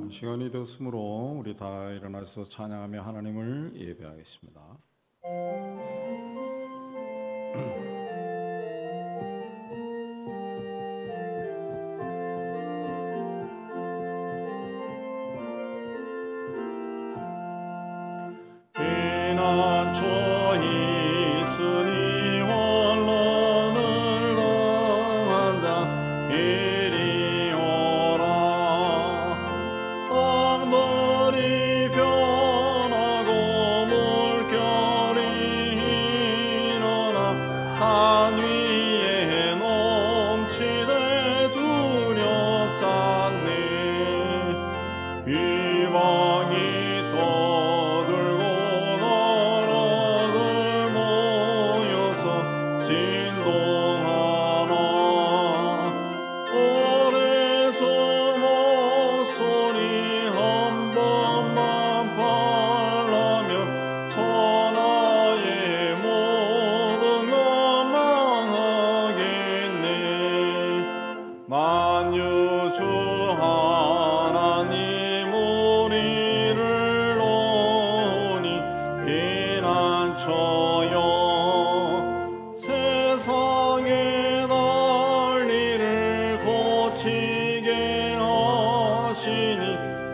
시간이 되었으므로 우리 다 일어나서 찬양하며 하나님을 예배하겠습니다.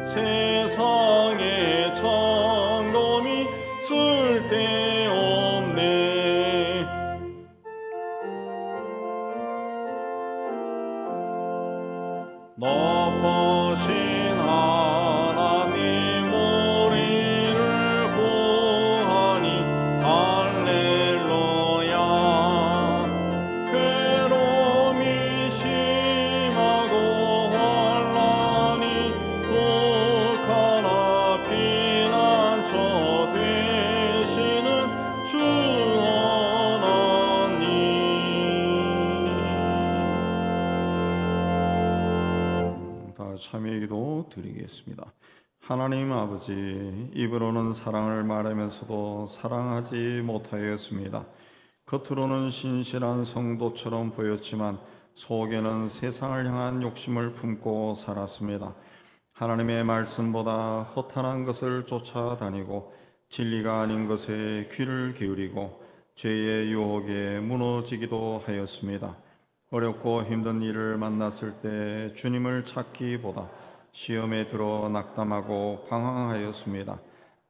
세상의 점검이 쓸데없네. 높으신 하나님 우리를 구하니 할렐루야. 괴로움이 심하고 환난이 국하나 피난처 되시는 주 하나님. 다 참여의 기도 드리겠습니다. 하나님 아버지, 입으로는 사랑을 말하면서도 사랑하지 못하였습니다. 겉으로는 신실한 성도처럼 보였지만 속에는 세상을 향한 욕심을 품고 살았습니다. 하나님의 말씀보다 허탄한 것을 쫓아다니고 진리가 아닌 것에 귀를 기울이고 죄의 유혹에 무너지기도 하였습니다. 어렵고 힘든 일을 만났을 때 주님을 찾기보다 시험에 들어 낙담하고 방황하였습니다.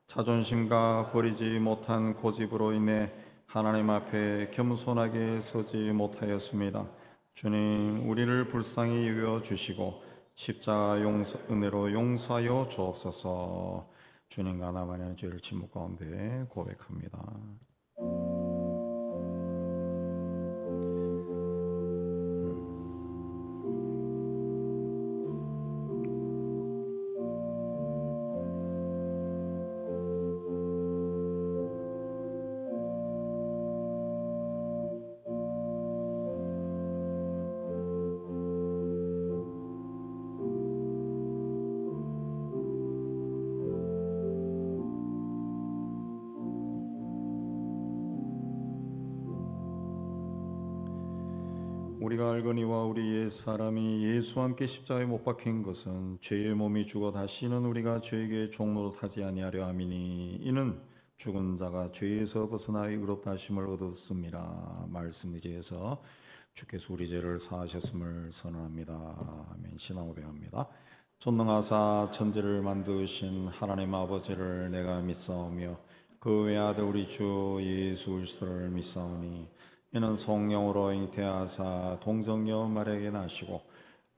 자존심과 버리지 못한 고집으로 인해 하나님 앞에 겸손하게 서지 못하였습니다. 주님, 우리를 불쌍히 여겨주시고 십자가 은혜로 용서하여 주옵소서. 주님과 나만의 죄를 침묵 가운데 고백합니다. 우리가 알거니와 우리 옛사람이 예수와 함께 십자가에 못 박힌 것은 죄의 몸이 죽어 다시는 우리가 죄에게 종노릇하지 아니하려 함이니 이는 죽은 자가 죄에서 벗어나 의롭다 하심을 얻었습니다. 말씀 의지해서 주께서 우리 죄를 사하셨음을 선언합니다. 아멘. 신앙 고백합니다. 전능하사 천지를 만드신 하나님 아버지를 내가 믿사오며 그 외아들 우리 주 예수 그리스도를 믿사오니 이는 성령으로 잉태하사 동정녀 마리아에게 나시고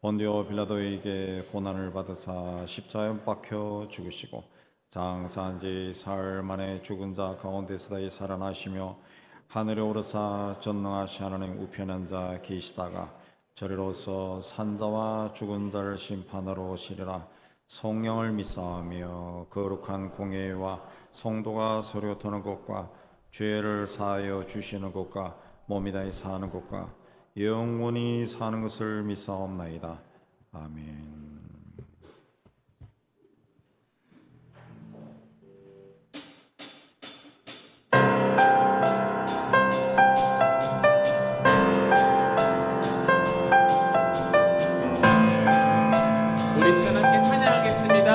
본디오 빌라도에게 고난을 받으사 십자가에 못 박혀 죽으시고 장사한 지 사흘 만에 죽은 자 가운데서 다시 살아나시며 하늘에 오르사 전능하신 하나님 우편에 앉아 계시다가 저리로서 산자와 죽은 자를 심판하러 오시리라. 성령을 믿사오며 거룩한 공예와 성도가 서로 터는 것과 죄를 사하여 주시는 것과 몸이 다히 사는 것과 영원히 사는 것을 믿사옵나이다. 아멘. 우리 시간 함께 찬양하겠습니다.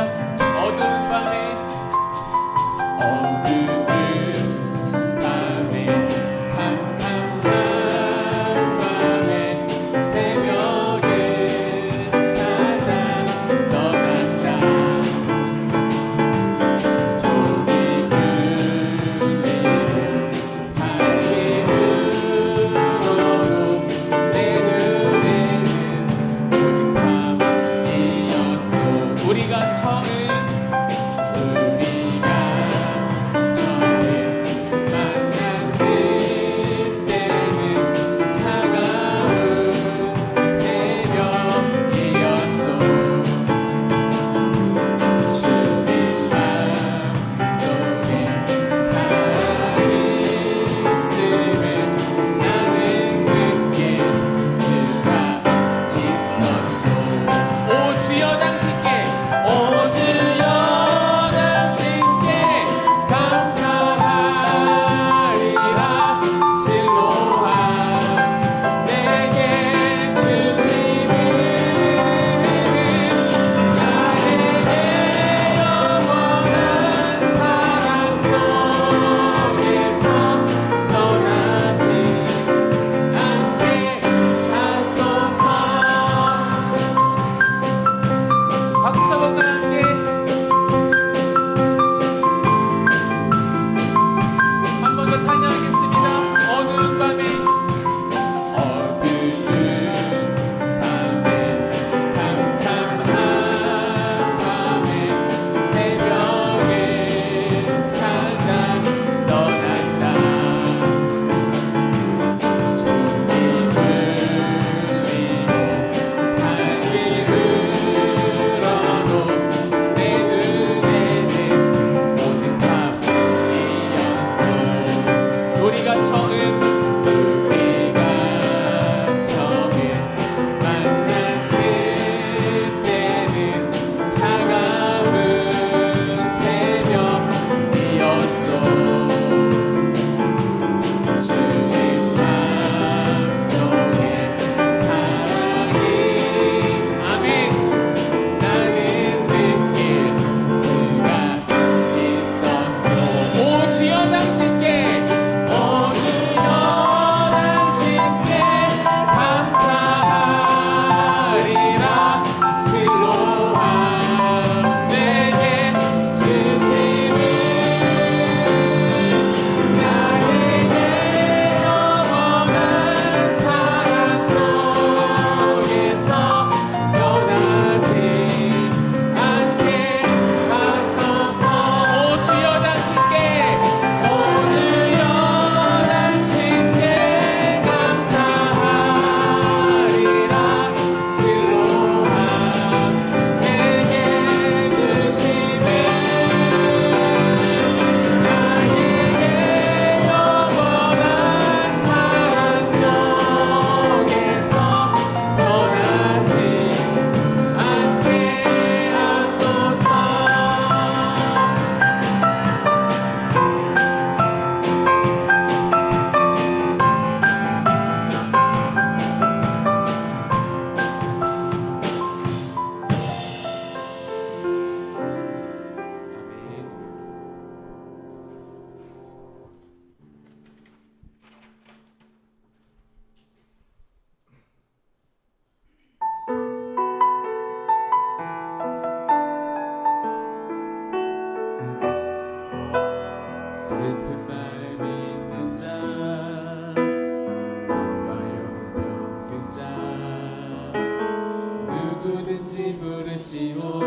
누구든지 부르시오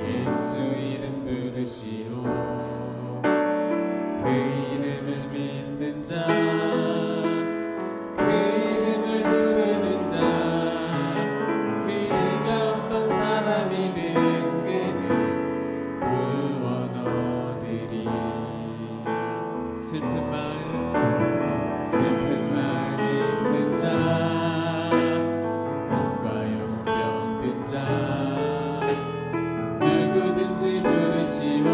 예수 이름 부르시오 그 이름을 믿는 자 그 이름을 부르는 자 그가 어떤 사람이든 그는 구원 얻으리 슬픈 마음 있는 자 몸과 영혼 병든 자 누구든지 부르시오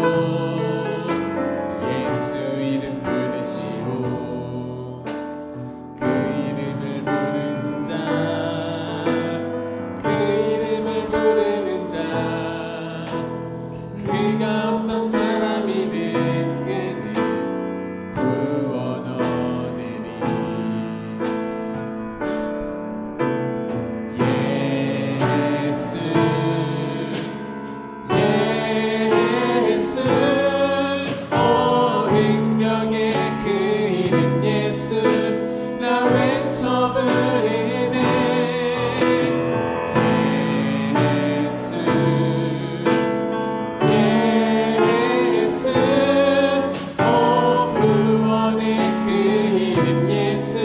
예수 이름 부르시오 그 이름을 부르는 자 그 이름을 부르는 자 그가 어떤 사람이든 그는 구원 얻으리 예수 예수 오 능력의 그 이름 예수 나 외쳐 부르네 예수 예수 오 구원의 그 이름 예수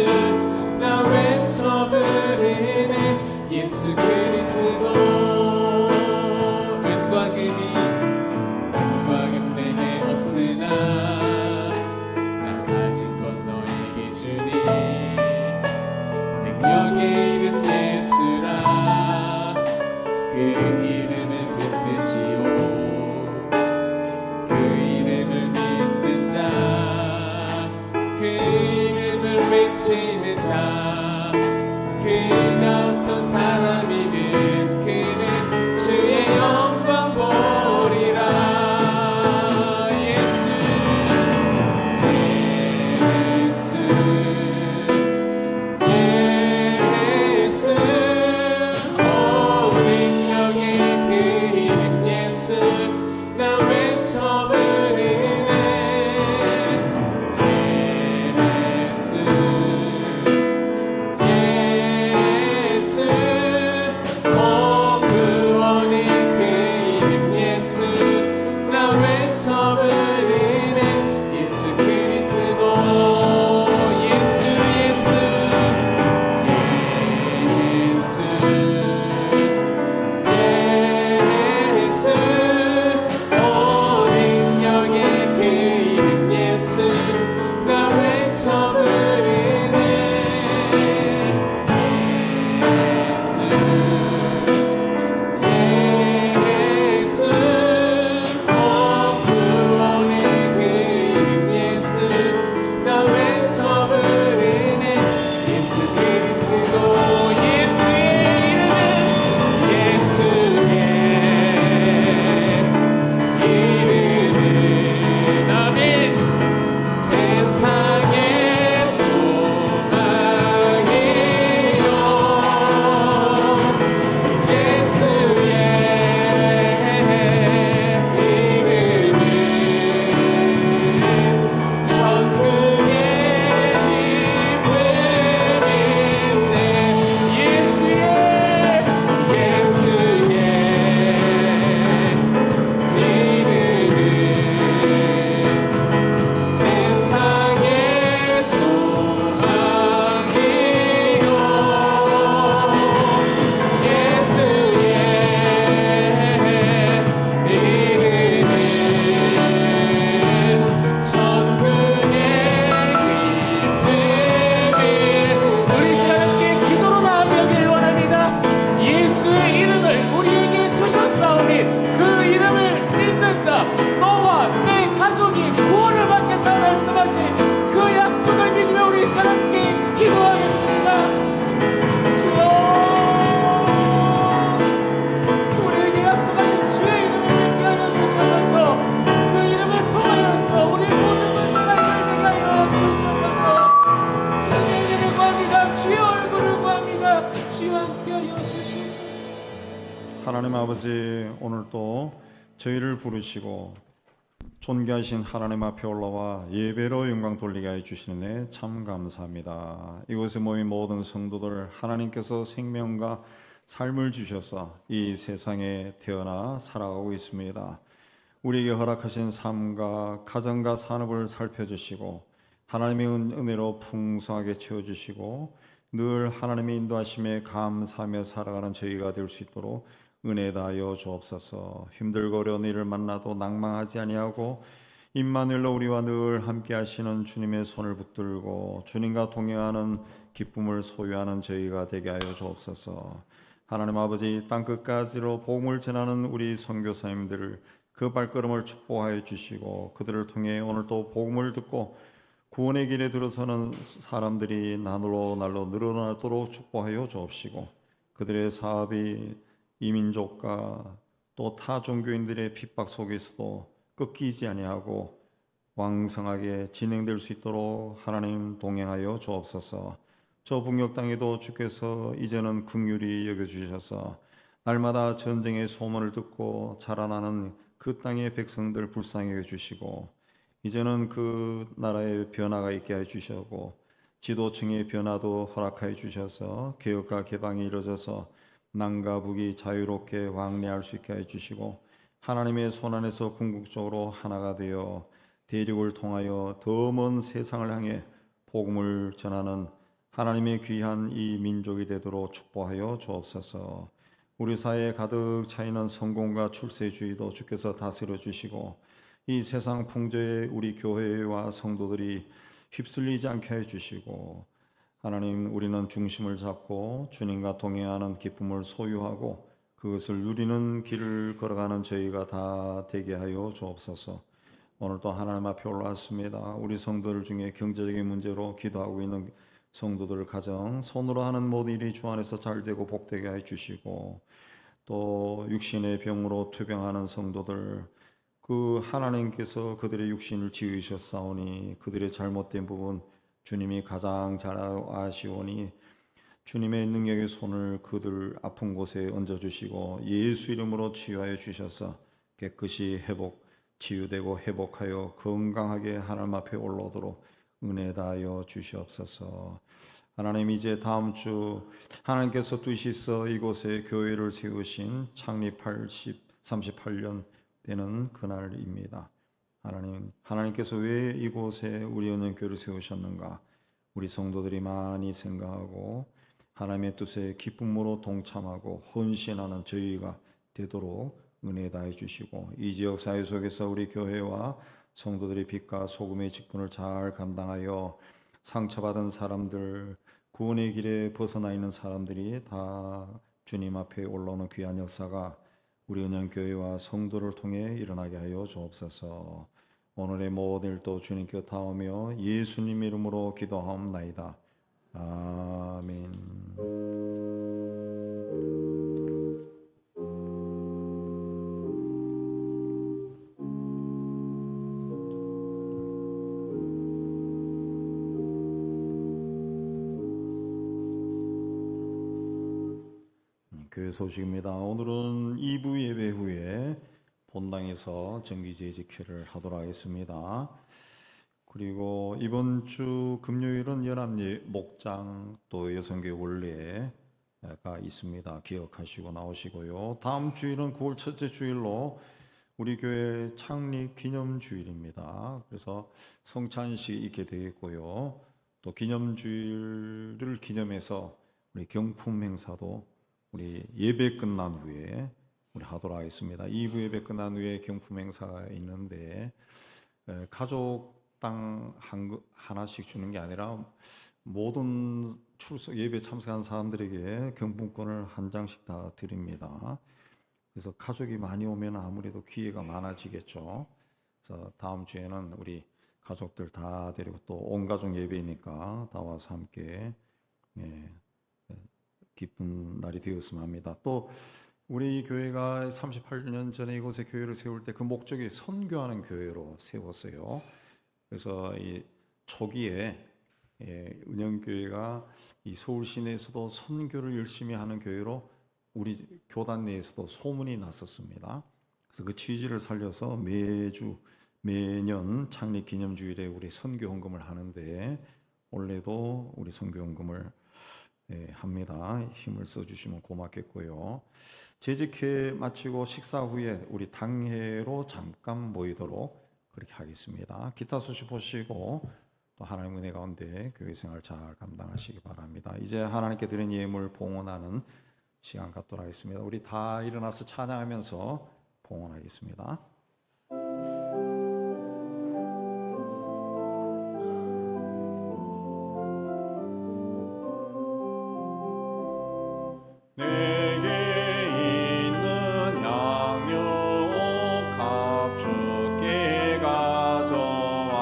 나 외쳐 부르네 예수 그리스도 은과 금 내게 없으나 나 가진 것 너에게 주니 능력의 이름 예수라 그 이름을 붙드시오 그 이름을 믿는 자 그 이름을 외치는 자 그가 어떤 사람이든 그는 주의 영광 보리라 예수 예수 오 능력의 그 이름 예수 나 외쳐 부르네 예수 예수 오 구원의 그 이름 예수 나 외쳐 부르네 예수 그리스도 예수 예수 예수 오 능력의 그 이름 예수 나 외쳐 부르네 예수 오 구원의 그 이름 예수 나 외쳐 부르네 예수 그리스도 예수의 이름은 이름은 아멘 세상의 소망이요 예수의 이름은 천국의 기쁨인데 예수의 세상의 소망이요 예수의 이름은 천국의 기쁨이 우리 시간 함께 기도로 나아가길 원합니다. 예수의 이름을 우리에게 주셨사오니 그 이름을 믿는 자 너와 내 가족이 구원을 받겠다 말씀하신 그 약속을 믿으며 우리 시간 함께 기도하겠습니다. 주여 우리에게 약속하신 주의 이름을 믿게 하여 주시옵소서 그 이름을 통하여서 우리 모든 문제가 해결되게 하여 주시옵소서 주의 이름을 구합니다. 주의 얼굴을 구합니다. 주와 함께 하여 주시옵소서. 하나님 아버지, 오늘 또 저희를 부르시고 존귀하신 하나님 앞에 올라와 예배로 영광 돌리게 해주시는 데 참 감사합니다. 이곳에 모인 모든 성도들 하나님께서 생명과 삶을 주셔서 이 세상에 태어나 살아가고 있습니다. 우리에게 허락하신 삶과 가정과 산업을 살펴주시고 하나님의 은혜로 풍성하게 채워주시고 늘 하나님의 인도하심에 감사하며 살아가는 저희가 될 수 있도록 은혜 다하여 주옵소서. 힘들고 어려운 일을 만나도 낭망하지 아니하고 임마누엘로 우리와 늘 함께 하시는 주님의 손을 붙들고 주님과 동행하는 기쁨을 소유하는 저희가 되게 하여 주옵소서. 하나님 아버지, 땅 끝까지로 복음을 전하는 우리 선교사님들을 그 발걸음을 축복하여 주시고 그들을 통해 오늘 또 복음을 듣고 구원의 길에 들어서는 사람들이 날로 늘어나도록 축복하여 주옵시고 그들의 사업이 이민족과 또 타 종교인들의 핍박 속에서도 꺾이지 아니하고 왕성하게 진행될 수 있도록 하나님 동행하여 주옵소서. 저 북녘 땅에도 주께서 이제는 긍휼히 여겨주셔서 날마다 전쟁의 소문을 듣고 자라나는 그 땅의 백성들 불쌍히 여겨주시고 이제는 그 나라의 변화가 있게 해주시고 지도층의 변화도 허락하여 주셔서 개혁과 개방이 이루어져서 남과 북이 자유롭게 왕래할 수 있게 해주시고 하나님의 손안에서 궁극적으로 하나가 되어 대륙을 통하여 더 먼 세상을 향해 복음을 전하는 하나님의 귀한 이 민족이 되도록 축복하여 주옵소서. 우리 사회에 가득 차있는 성공과 출세주의도 주께서 다스려 주시고 이 세상 풍조에 우리 교회와 성도들이 휩쓸리지 않게 해주시고 하나님, 우리는 중심을 잡고 주님과 동행하는 기쁨을 소유하고 그것을 누리는 길을 걸어가는 저희가 다 되게 하여 주옵소서. 오늘도 하나님 앞에 올라왔습니다. 우리 성도들 중에 경제적인 문제로 기도하고 있는 성도들 가정 손으로 하는 모든 일이 주 안에서 잘 되고 복되게 해 주시고 또 육신의 병으로 투병하는 성도들 그 하나님께서 그들의 육신을 지으셨사오니 그들의 잘못된 부분 주님이 가장 잘 아시오니 주님의 능력의 손을 그들 아픈 곳에 얹어주시고 예수 이름으로 치유하여 주셔서 깨끗이 치유되고 회복하여 건강하게 하나님 앞에 올라오도록 은혜 다하여 주시옵소서. 하나님, 이제 다음 주 하나님께서 두시서 이곳에 교회를 세우신 창립 38년 되는 그날입니다. 하나님께서 왜 이곳에 우리 은연교회를 세우셨는가? 우리 성도들이 많이 생각하고 하나님의 뜻에 기쁨으로 동참하고 헌신하는 저희가 되도록 은혜 다해 주시고 이 지역 사회 속에서 우리 교회와 성도들이 빛과 소금의 직분을 잘 감당하여 상처받은 사람들, 구원의 길에 벗어나 있는 사람들이 다 주님 앞에 올라오는 귀한 역사가 우리 은연교회와 성도를 통해 일어나게 하여 주옵소서. 오늘의 모든 일도 주님께 다하며 예수님 이름으로 기도하옵나이다. 아멘. 교회 소식입니다. 오늘은 2부 예배 후에 본당에서 정기제직회를 하도록 하겠습니다. 그리고 이번 주 금요일은 연합 목장 또 여성교회 원례가 있습니다. 기억하시고 나오시고요. 다음 주일은 9월 첫째 주일로 우리 교회 창립 기념주일입니다. 그래서 성찬식이 있게 되겠고요. 또 기념주일을 기념해서 우리 경품 행사도 우리 예배 끝난 후에 우리 하도록 하겠습니다. 2부 예배 끝난 후에 경품 행사가 있는데 가족당 하나씩 주는 게 아니라 모든 예배 참석한 사람들에게 경품권을 한 장씩 다 드립니다. 그래서 가족이 많이 오면 아무래도 기회가 많아지겠죠. 그래서 다음 주에는 우리 가족들 다 데리고 또 온 가족 예배니까 다 와서 함께 기쁜 날이 되었으면 합니다. 또 우리 교회가 38년 전에 이곳에 교회를 세울 때 그 목적이 선교하는 교회로 세웠어요. 그래서 이 초기에 은영교회가 이 서울 시내에서도 선교를 열심히 하는 교회로 우리 교단 내에서도 소문이 났었습니다. 그래서 그 취지를 살려서 매년 창립 기념주일에 우리 선교 헌금을 하는데 올해도 우리 선교 헌금을 합니다. 힘을 써주시면 고맙겠고요. 재직회 마치고 식사 후에 우리 당회로 잠깐 모이도록 그렇게 하겠습니다. 기타 소식 보시고 또 하나님 은혜 가운데 교회 생활 잘 감당하시기 바랍니다. 이제 하나님께 드린 예물 봉헌하는 시간 갖도록 하겠습니다. 우리 다 일어나서 찬양하면서 봉헌하겠습니다. 내게 있는 양육 값주게 가져와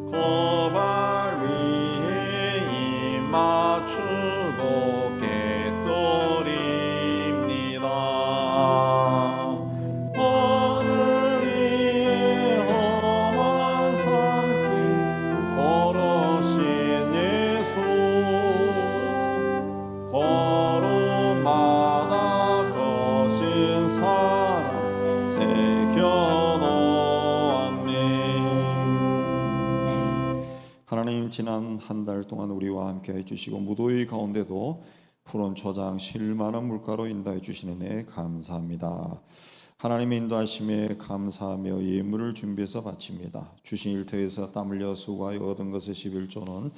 고발 위에 입 맞추고 꿰뚫입니다. 하늘 위에 험한 산길 오르신 예수 걸음마다 거신 사랑 새겨놓았네. 하나님 지난 한 달 동안 우리와 함께 해주시고 무더위 가운데도 푸른 초장 실만한 물가로 인도해 주시는 애 감사합니다. 하나님의 인도하심에 감사하며 예물을 준비해서 바칩니다. 주신 일터에서 땀 흘려 수고하여 얻은 것의 11조는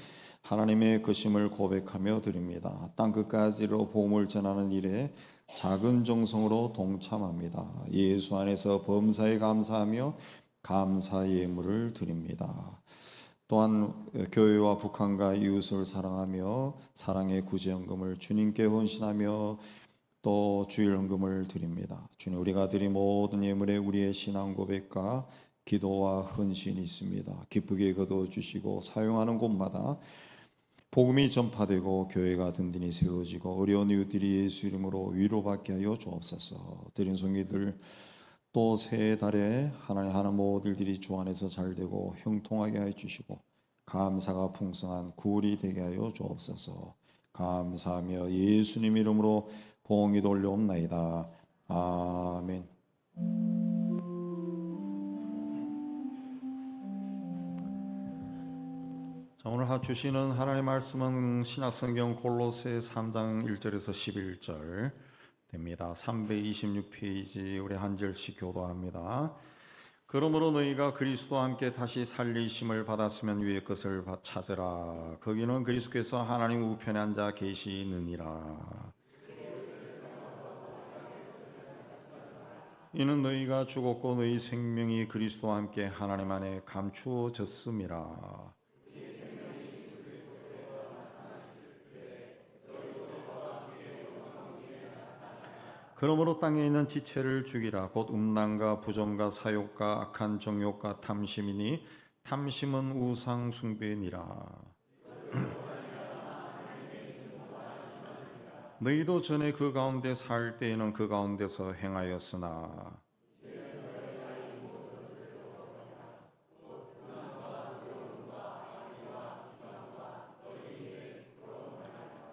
하나님의 거심을 고백하며 드립니다. 땅 끝까지로 복음을 전하는 일에 작은 정성으로 동참합니다. 예수 안에서 범사에 감사하며 감사 예물을 드립니다. 또한 교회와 북한과 이웃을 사랑하며 사랑의 구제헌금을 주님께 헌신하며 또 주일헌금을 드립니다. 주님, 우리가 드린 모든 예물에 우리의 신앙 고백과 기도와 헌신이 있습니다. 기쁘게 거두어주시고 사용하는 곳마다 복음이 전파되고 교회가 든든히 세워지고 어려운 이웃들이 예수 이름으로 위로받게 하여 주옵소서. 드린 송이들 또 새 달에 하나님 하는 모든 일들이 주 안에서 잘 되고 형통하게 해 주시고 감사가 풍성한 구울이 되게 하여 주옵소서. 감사하며 예수님 이름으로 봉이 돌려옵나이다. 아멘. 자, 오늘 주시는 하나님의 말씀은 신약성경 골로새 3장 1절에서 11절 됩니다. 326페이지 우리 한 절씩 교도합니다. 그러므로 너희가 그리스도와 함께 다시 살리심을 받았으면 위의 것을 찾으라. 거기는 그리스도께서 하나님 우편에 앉아 계시느니라. 이는 너희가 죽었고 너희 생명이 그리스도와 함께 하나님 안에 감추어졌음이라. 그러므로 땅에 있는 지체를 죽이라. 곧 음란과 부정과 사욕과 악한 정욕과 탐심이니 탐심은 우상 숭배니라. 너희도 전에 그 가운데 살 때에는 그 가운데서 행하였으나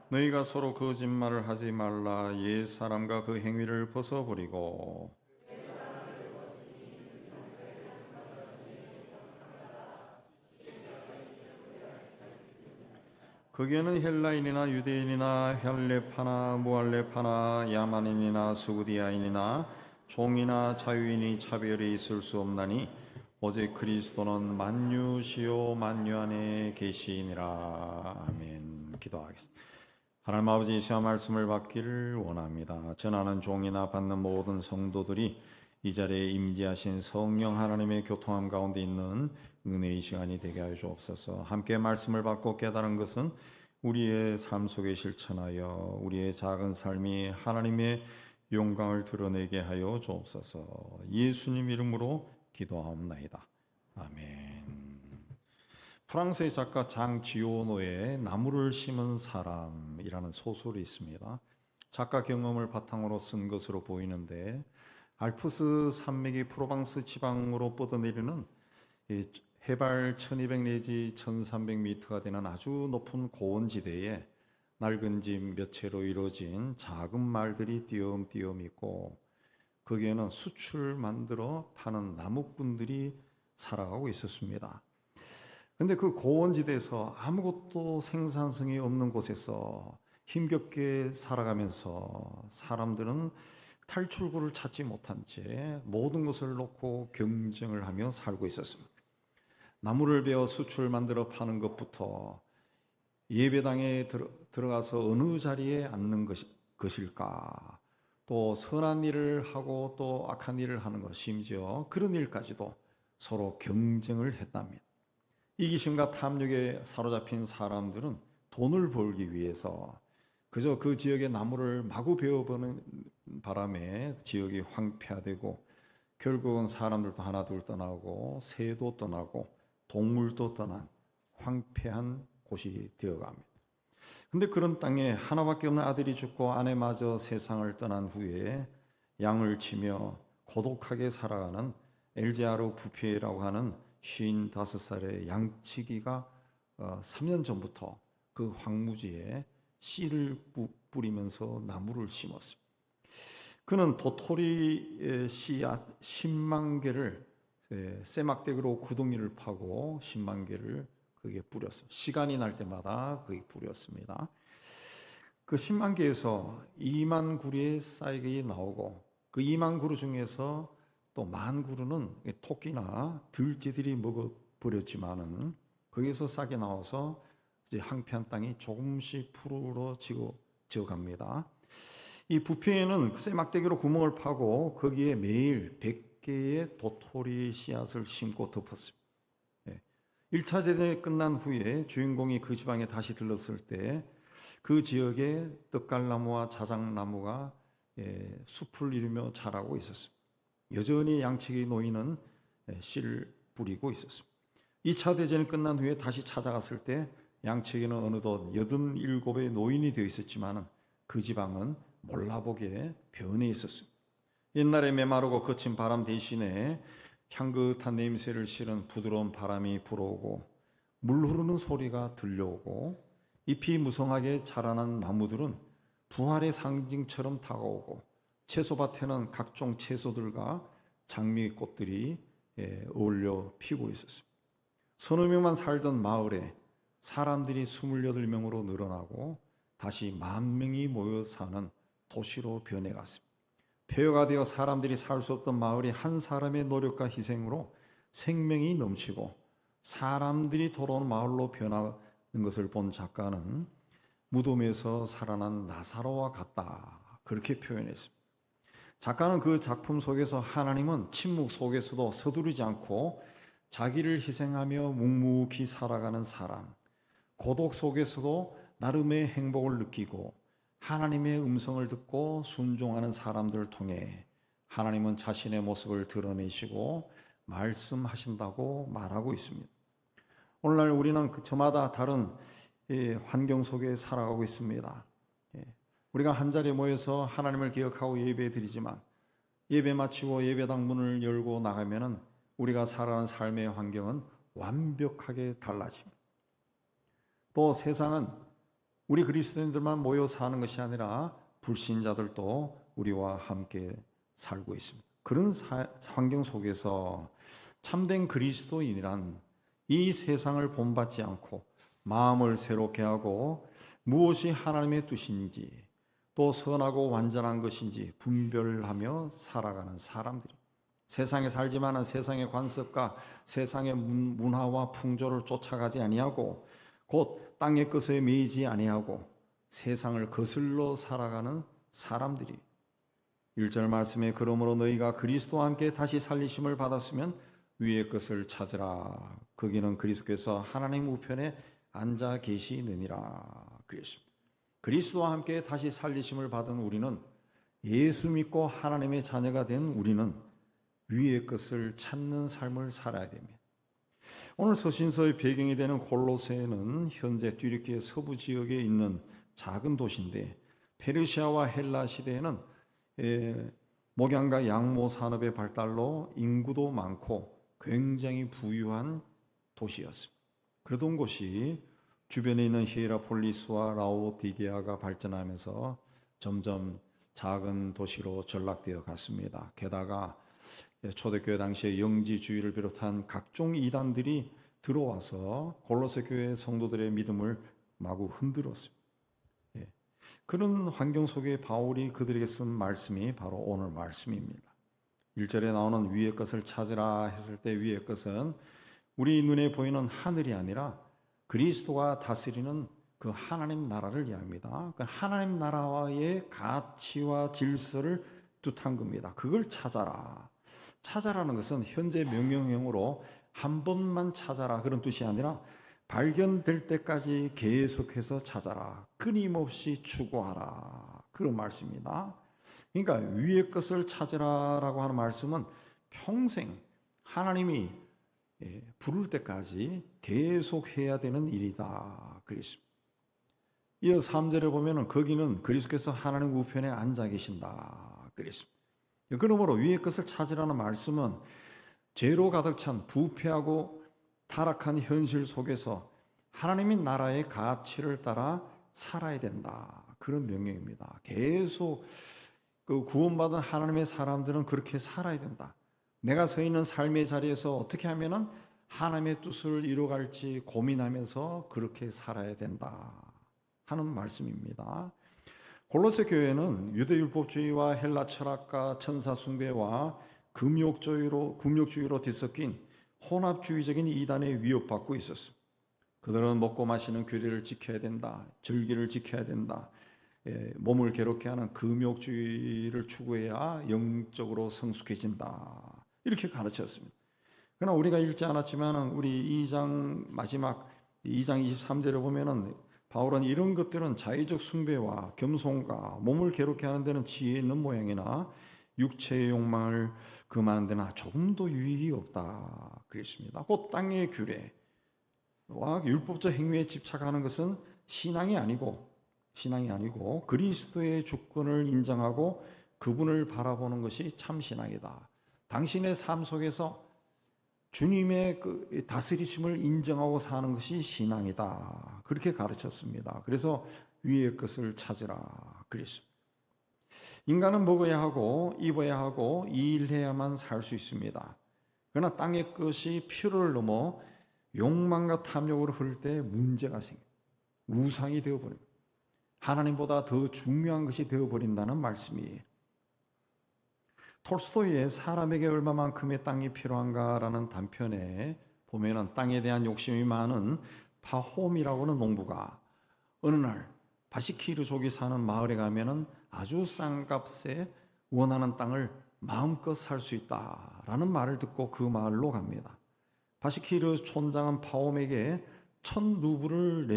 너희가 서로 거짓말을 하지 말라. 옛 사람과 그 행위를 벗어버리고 거기에는 헬라인이나 유대인이나 헬레파나 무할레파나 야만인이나 수구디아인이나 종이나 자유인이 차별이 있을 수 없나니 오직 그리스도는 만유시요 만유 안에 계시니라. 아멘. 기도하겠습니다. 하나님 아버지, 시험 말씀을 받기를 원합니다. 전하는 종이나 받는 모든 성도들이 이 자리에 임재하신 성령 하나님의 교통함 가운데 있는 은혜의 시간이 되게 하여 주옵소서. 함께 말씀을 받고 깨달은 것은 우리의 삶 속에 실천하여 우리의 작은 삶이 하나님의 영광을 드러내게 하여 주옵소서. 예수님 이름으로 기도하옵나이다. 아멘. 프랑스의 작가 장 지오노의 나무를 심은 사람이라는 소설이 있습니다. 작가 경험을 바탕으로 쓴 것으로 보이는데 알프스 산맥이 프로방스 지방으로 뻗어내리는 해발 1200 내지 1300m가 되는 아주 높은 고원지대에 낡은 집 몇 채로 이루어진 작은 마을들이 띄엄띄엄 있고 거기에는 숯을 만들어 파는 나무꾼들이 살아가고 있었습니다. 근데 그 고원지대에서 아무것도 생산성이 없는 곳에서 힘겹게 살아가면서 사람들은 탈출구를 찾지 못한 채 모든 것을 놓고 경쟁을 하며 살고 있었습니다. 나무를 베어 수출 만들어 파는 것부터 예배당에 들어가서 어느 자리에 앉는 것일까, 또 선한 일을 하고 또 악한 일을 하는 것, 심지어 그런 일까지도 서로 경쟁을 했답니다. 이기심과 탐욕에 사로잡힌 사람들은 돈을 벌기 위해서 그저 그 지역의 나무를 마구 베어보는 바람에 지역이 황폐화되고 결국은 사람들도 하나둘 떠나고 새도 떠나고 동물도 떠난 황폐한 곳이 되어갑니다. 근데 그런 땅에 하나밖에 없는 아들이 죽고 아내마저 세상을 떠난 후에 양을 치며 고독하게 살아가는 엘제아르 부피라고 하는 55살의 양치기가 3년 전부터 그 황무지에 씨를 뿌리면서 나무를 심었습니다. 그는 도토리 씨앗 10만 개를 쇠막대기로 구덩이를 파고 10만 개를 거기에 뿌렸습니다. 시간이 날 때마다 거기 뿌렸습니다. 그 10만 개에서 2만 구리의 쌀이 나오고 그 2만 구루 중에서 또 1만 구루는 토끼나 들쥐들이 먹어버렸지만은 거기서 싹이 나와서 이제 황폐한 땅이 조금씩 푸르러지어갑니다. 이 부패에는 쇠막대기로 구멍을 파고 거기에 매일 100개의 도토리 씨앗을 심고 덮었습니다. 1차 대전이 끝난 후에 주인공이 그 지방에 다시 들렀을 때 그 지역에 떡갈나무와 자작나무가 숲을 이루며 자라고 있었습니다. 여전히 양치기 노인은 씨를 뿌리고 있었습니다. 2차 대전이 끝난 후에 다시 찾아갔을 때 양치기는 어느덧 87의 노인이 되어 있었지만 그 지방은 몰라보게 변해 있었습니다. 옛날에 메마르고 거친 바람 대신에 향긋한 냄새를 실은 부드러운 바람이 불어오고 물 흐르는 소리가 들려오고 잎이 무성하게 자라난 나무들은 부활의 상징처럼 다가오고 채소밭에는 각종 채소들과 장미꽃들이 어울려 피고 있었습니다. 서너 명만 살던 마을에 사람들이 28명으로 늘어나고 다시 10,000명이 모여 사는 도시로 변해갔습니다. 폐허가 되어 사람들이 살 수 없던 마을이 한 사람의 노력과 희생으로 생명이 넘치고 사람들이 돌아온 마을로 변하는 것을 본 작가는 무덤에서 살아난 나사로와 같다, 그렇게 표현했습니다. 작가는 그 작품 속에서 하나님은 침묵 속에서도 서두르지 않고 자기를 희생하며 묵묵히 살아가는 사람, 고독 속에서도 나름의 행복을 느끼고 하나님의 음성을 듣고 순종하는 사람들을 통해 하나님은 자신의 모습을 드러내시고 말씀하신다고 말하고 있습니다. 오늘날 우리는 저마다 다른 환경 속에 살아가고 있습니다. 우리가 한자리에 모여서 하나님을 기억하고 예배 드리지만 예배 마치고 예배당 문을 열고 나가면은 우리가 살아가는 삶의 환경은 완벽하게 달라집니다. 또 세상은 우리 그리스도인들만 모여 사는 것이 아니라 불신자들도 우리와 함께 살고 있습니다. 그런 환경 속에서 참된 그리스도인이란 이 세상을 본받지 않고 마음을 새롭게 하고 무엇이 하나님의 뜻인지 또 선하고 완전한 것인지 분별하며 살아가는 사람들이, 세상에 살지만 세상의 관습과 세상의 문화와 풍조를 쫓아가지 아니하고 곧 땅의 것에 매이지 아니하고 세상을 거슬러 살아가는 사람들이, 1절 말씀에 그러므로 너희가 그리스도와 함께 다시 살리심을 받았으면 위의 것을 찾으라. 거기는 그리스도께서 하나님 우편에 앉아 계시느니라. 그랬습니다. 그리스도와 함께 다시 살리심을 받은 우리는, 예수 믿고 하나님의 자녀가 된 우리는 위의 것을 찾는 삶을 살아야 됩니다. 오늘 서신서의 배경이 되는 골로새는 현재 튀르키예 서부 지역에 있는 작은 도시인데, 페르시아와 헬라 시대에는 목양과 양모 산업의 발달로 인구도 많고 굉장히 부유한 도시였습니다. 그러던 곳이 주변에 있는 히에라폴리스와 라오디게아가 발전하면서 점점 작은 도시로 전락되어 갔습니다. 게다가 초대교회 당시에 영지주의를 비롯한 각종 이단들이 들어와서 골로새 교회 성도들의 믿음을 마구 흔들었습니다. 예. 그런 환경 속에 바울이 그들에게 쓴 말씀이 바로 오늘 말씀입니다. 1절에 나오는 위의 것을 찾으라 했을 때 위의 것은 우리 눈에 보이는 하늘이 아니라 그리스도가 다스리는 그 하나님 나라를 이야기합니다. 그 하나님 나라와의 가치와 질서를 뜻한 겁니다. 그걸 찾아라. 찾아라는 것은 현재 명령형으로 한 번만 찾아라 그런 뜻이 아니라 발견될 때까지 계속해서 찾아라. 끊임없이 추구하라. 그런 말씀입니다. 그러니까 위의 것을 찾으라라고 하는 말씀은 평생 하나님이 부를 때까지 계속 해야 되는 일이다. 그랬습니다. 이어 3절에 보면은 거기는 그리스도께서 하나님 우편에 앉아 계신다. 그랬습니다. 그러므로 위의 것을 찾으라는 말씀은 죄로 가득 찬 부패하고 타락한 현실 속에서 하나님의 나라의 가치를 따라 살아야 된다. 그런 명령입니다. 계속 그 구원받은 하나님의 사람들은 그렇게 살아야 된다. 내가 서 있는 삶의 자리에서 어떻게 하면은 하나님의 뜻을 이루어갈지 고민하면서 그렇게 살아야 된다 하는 말씀입니다. 골로새 교회는 유대율법주의와 헬라 철학과 천사 숭배와 금욕주의로 뒤섞인 혼합주의적인 이단에 위협받고 있었습니다. 그들은 먹고 마시는 규례를 지켜야 된다. 절기를 지켜야 된다. 몸을 괴롭게 하는 금욕주의를 추구해야 영적으로 성숙해진다. 이렇게 가르쳤습니다. 그러나 우리가 읽지 않았지만 우리 2장 마지막 2장 23절에 보면은 바울은 이런 것들은 자의적 숭배와 겸손과 몸을 괴롭게 하는 데는 지혜 있는 모양이나 육체의 욕망을 금하는 데는 조금도 유익이 없다. 그랬습니다. 곧 땅의 규례와 율법적 행위에 집착하는 것은 신앙이 아니고 그리스도의 주권을 인정하고 그분을 바라보는 것이 참 신앙이다. 당신의 삶 속에서 주님의 그 다스리심을 인정하고 사는 것이 신앙이다. 그렇게 가르쳤습니다. 그래서 위의 것을 찾으라 그랬습니다. 인간은 먹어야 하고 입어야 하고 일해야만 살 수 있습니다. 그러나 땅의 것이 필요를 넘어 욕망과 탐욕으로 흐를 때 문제가 생깁니다. 우상이 되어버립니다. 하나님보다 더 중요한 것이 되어버린다는 말씀이에요. 톨스토이의 사람에게 얼마만큼의 땅이 필요한가라는 단편에 보면은 땅에 대한 욕심이 많은 파홈이라고 하는 농부가 어느 날 바시키르족이 사는 마을에 가면은 아주 싼 값에 원하는 땅을 마음껏 살 수 있다라는 말을 듣고 그 마을로 갑니다. 바시키르 촌장은 파홈에게 1000루블을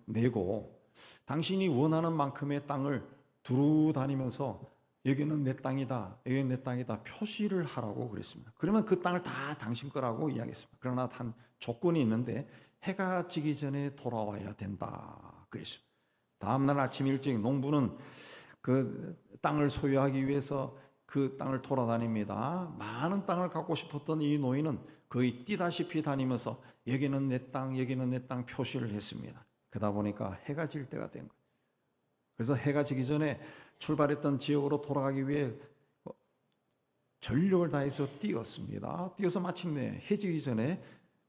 내고 당신이 원하는 만큼의 땅을 두루 다니면서 여기는 내 땅이다, 여기는 내 땅이다 표시를 하라고 그랬습니다. 그러면 그 땅을 다 당신 거라고 이야기했습니다. 그러나 단 조건이 있는데 해가 지기 전에 돌아와야 된다 그랬습니다. 다음날 아침 일찍 농부는 그 땅을 소유하기 위해서 그 땅을 돌아다닙니다. 많은 땅을 갖고 싶었던 이 노인은 거의 뛰다시피 다니면서 여기는 내 땅, 여기는 내 땅 표시를 했습니다. 그러다 보니까 해가 질 때가 된 거예요. 그래서 해가 지기 전에 출발했던 지역으로 돌아가기 위해 전력을 다해서 뛰었습니다. 뛰어서 마침내 해 지기 전에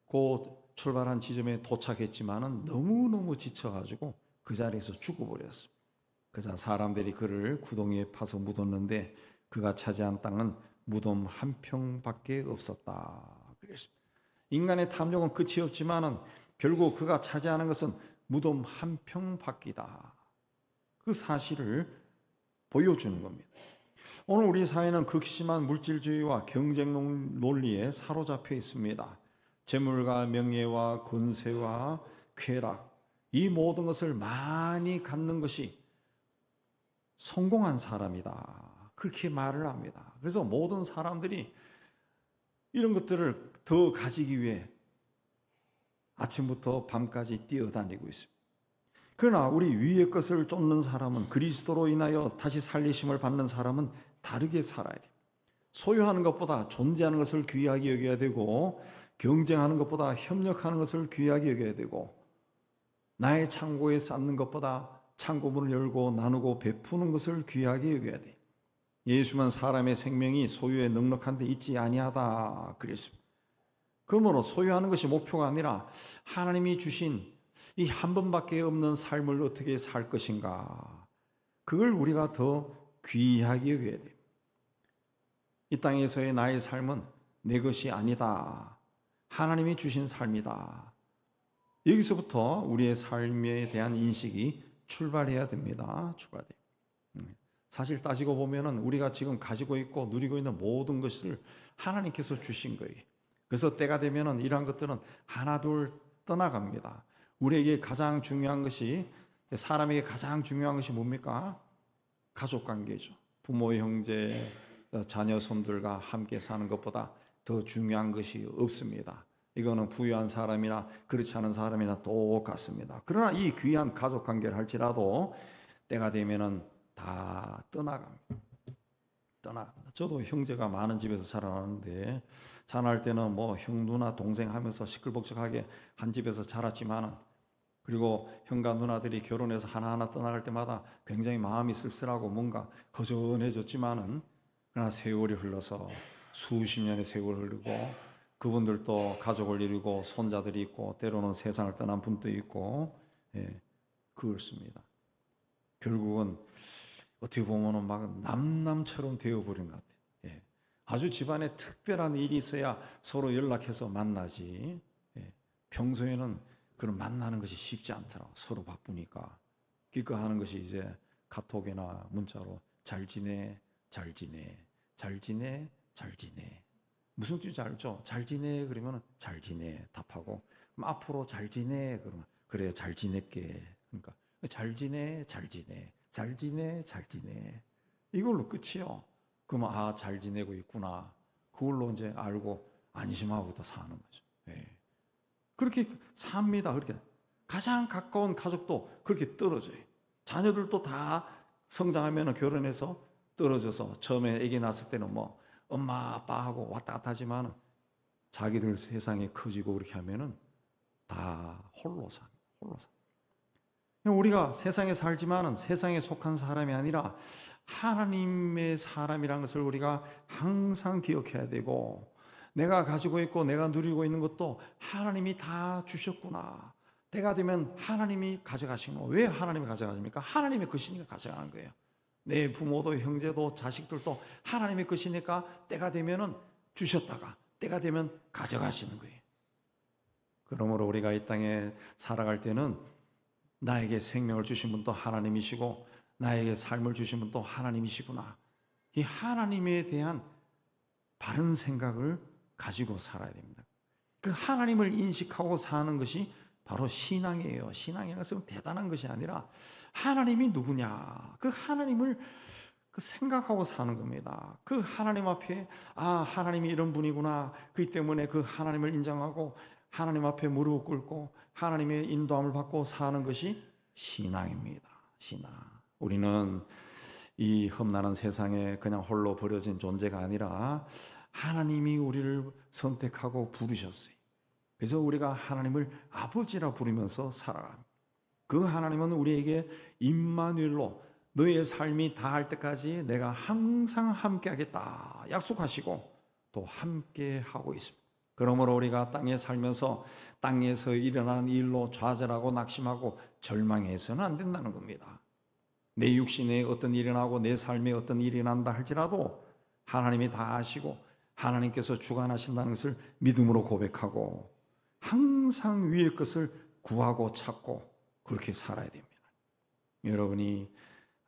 그 출발한 지점에 도착했지만은 너무너무 지쳐가지고 그 자리에서 죽어버렸습니다. 그자 사람들이 그를 구덩이에 파서 묻었는데 그가 차지한 땅은 무덤 한 평밖에 없었다. 그랬습니다. 인간의 탐욕은 끝이 없지만은 결국 그가 차지하는 것은 무덤 한 평밖이다. 그 사실을 보여주는 겁니다. 오늘 우리 사회는 극심한 물질주의와 경쟁 논리에 사로잡혀 있습니다. 재물과 명예와 권세와 쾌락, 이 모든 것을 많이 갖는 것이 성공한 사람이다. 그렇게 말을 합니다. 그래서 모든 사람들이 이런 것들을 더 가지기 위해 아침부터 밤까지 뛰어다니고 있습니다. 그러나 우리 위의 것을 쫓는 사람은, 그리스도로 인하여 다시 살리심을 받는 사람은 다르게 살아야 돼요. 소유하는 것보다 존재하는 것을 귀하게 여겨야 되고, 경쟁하는 것보다 협력하는 것을 귀하게 여겨야 되고, 나의 창고에 쌓는 것보다 창고문을 열고 나누고 베푸는 것을 귀하게 여겨야 돼. 예수만 사람의 생명이 소유에 넉넉한 데 있지 아니하다 그랬습니다. 그러므로 소유하는 것이 목표가 아니라 하나님이 주신 이 한 번밖에 없는 삶을 어떻게 살 것인가, 그걸 우리가 더 귀하게 여겨야 돼요. 이 땅에서의 나의 삶은 내 것이 아니다. 하나님이 주신 삶이다. 여기서부터 우리의 삶에 대한 인식이 출발해야 됩니다. 출발돼요. 사실 따지고 보면은 우리가 지금 가지고 있고 누리고 있는 모든 것을 하나님께서 주신 거예요. 그래서 때가 되면은 이러한 것들은 하나둘 떠나갑니다. 우리에게 가장 중요한 것이, 사람에게 가장 중요한 것이 뭡니까? 가족 관계죠. 부모, 형제, 자녀, 손들과 함께 사는 것보다 더 중요한 것이 없습니다. 이거는 부유한 사람이나 그렇지 않은 사람이나 똑같습니다. 그러나 이 귀한 가족 관계를 할지라도 때가 되면은 다 떠나갑니다. 저도 형제가 많은 집에서 자라났는데, 자랄 때는 뭐 형, 누나, 동생 하면서 시끌벅적하게 한 집에서 자랐지만은, 그리고 형과 누나들이 결혼해서 하나하나 떠나갈 때마다 굉장히 마음이 쓸쓸하고 뭔가 허전해졌지만은, 그러나 세월이 흘러서 수십 년의 세월이 흐르고 그분들도 가족을 이루고 손자들이 있고 때로는 세상을 떠난 분도 있고, 그렇습니다. 결국은 어떻게 보면은 막 남남처럼 되어버린 것 같아요. 아주 집안에 특별한 일이 있어야 서로 연락해서 만나지, 평소에는 그런 만나는 것이 쉽지 않더라고. 서로 바쁘니까. 기꺼하는 것이 이제 카톡이나 문자로 잘 지내, 잘 지내, 잘 지내, 잘 지내. 무슨 뜻인지 알죠? 잘 지내 그러면 잘 지내 답하고, 그럼 앞으로 잘 지내 그러면 그래 잘 지낼게. 그러니까 잘 지내, 잘 지내, 잘 지내, 잘 지내, 이걸로 끝이요. 그러면 아, 잘 지내고 있구나, 그걸로 이제 알고 안심하고 더 사는 거죠. 그렇게 삽니다. 그렇게 가장 가까운 가족도 그렇게 떨어져요. 자녀들도 다 성장하면 결혼해서 떨어져서, 처음에 아기 낳았을 때는 뭐 엄마 아빠하고 왔다 갔다 하지만 자기들 세상이 커지고 그렇게 하면은 다 홀로 사. 우리가 세상에 살지만은 세상에 속한 사람이 아니라 하나님의 사람이라는 것을 우리가 항상 기억해야 되고, 내가 가지고 있고 내가 누리고 있는 것도 하나님이 다 주셨구나. 때가 되면 하나님이 가져가신 거. 왜 하나님이 가져가십니까? 하나님의 것이니까 가져가는 거예요. 내 부모도 형제도 자식들도 하나님의 것이니까 때가 되면은 주셨다가 때가 되면 가져가시는 거예요. 그러므로 우리가 이 땅에 살아갈 때는 나에게 생명을 주신 분도 하나님이시고 나에게 삶을 주신 분도 하나님이시구나, 이 하나님에 대한 바른 생각을 가지고 살아야 됩니다. 그 하나님을 인식하고 사는 것이 바로 신앙이에요. 신앙이라는 것은 대단한 것이 아니라 하나님이 누구냐, 그 하나님을 생각하고 사는 겁니다. 그 하나님 앞에 아, 하나님이 이런 분이구나, 그렇기 때문에 그 하나님을 인정하고 하나님 앞에 무릎을 꿇고 하나님의 인도함을 받고 사는 것이 신앙입니다. 신앙. 우리는 이 험난한 세상에 그냥 홀로 버려진 존재가 아니라 하나님이 우리를 선택하고 부르셨어요. 그래서 우리가 하나님을 아버지라 부르면서 살아갑니다. 그 하나님은 우리에게 임마누엘로 너의 삶이 다할 때까지 내가 항상 함께 하겠다 약속하시고 또 함께 하고 있습니다. 그러므로 우리가 땅에 살면서 땅에서 일어나는 일로 좌절하고 낙심하고 절망해서는 안 된다는 겁니다. 내 육신에 어떤 일이 나고 내 삶에 어떤 일이 난다 할지라도 하나님이 다 아시고 하나님께서 주관하신다는 것을 믿음으로 고백하고 항상 위의 것을 구하고 찾고 그렇게 살아야 됩니다. 여러분이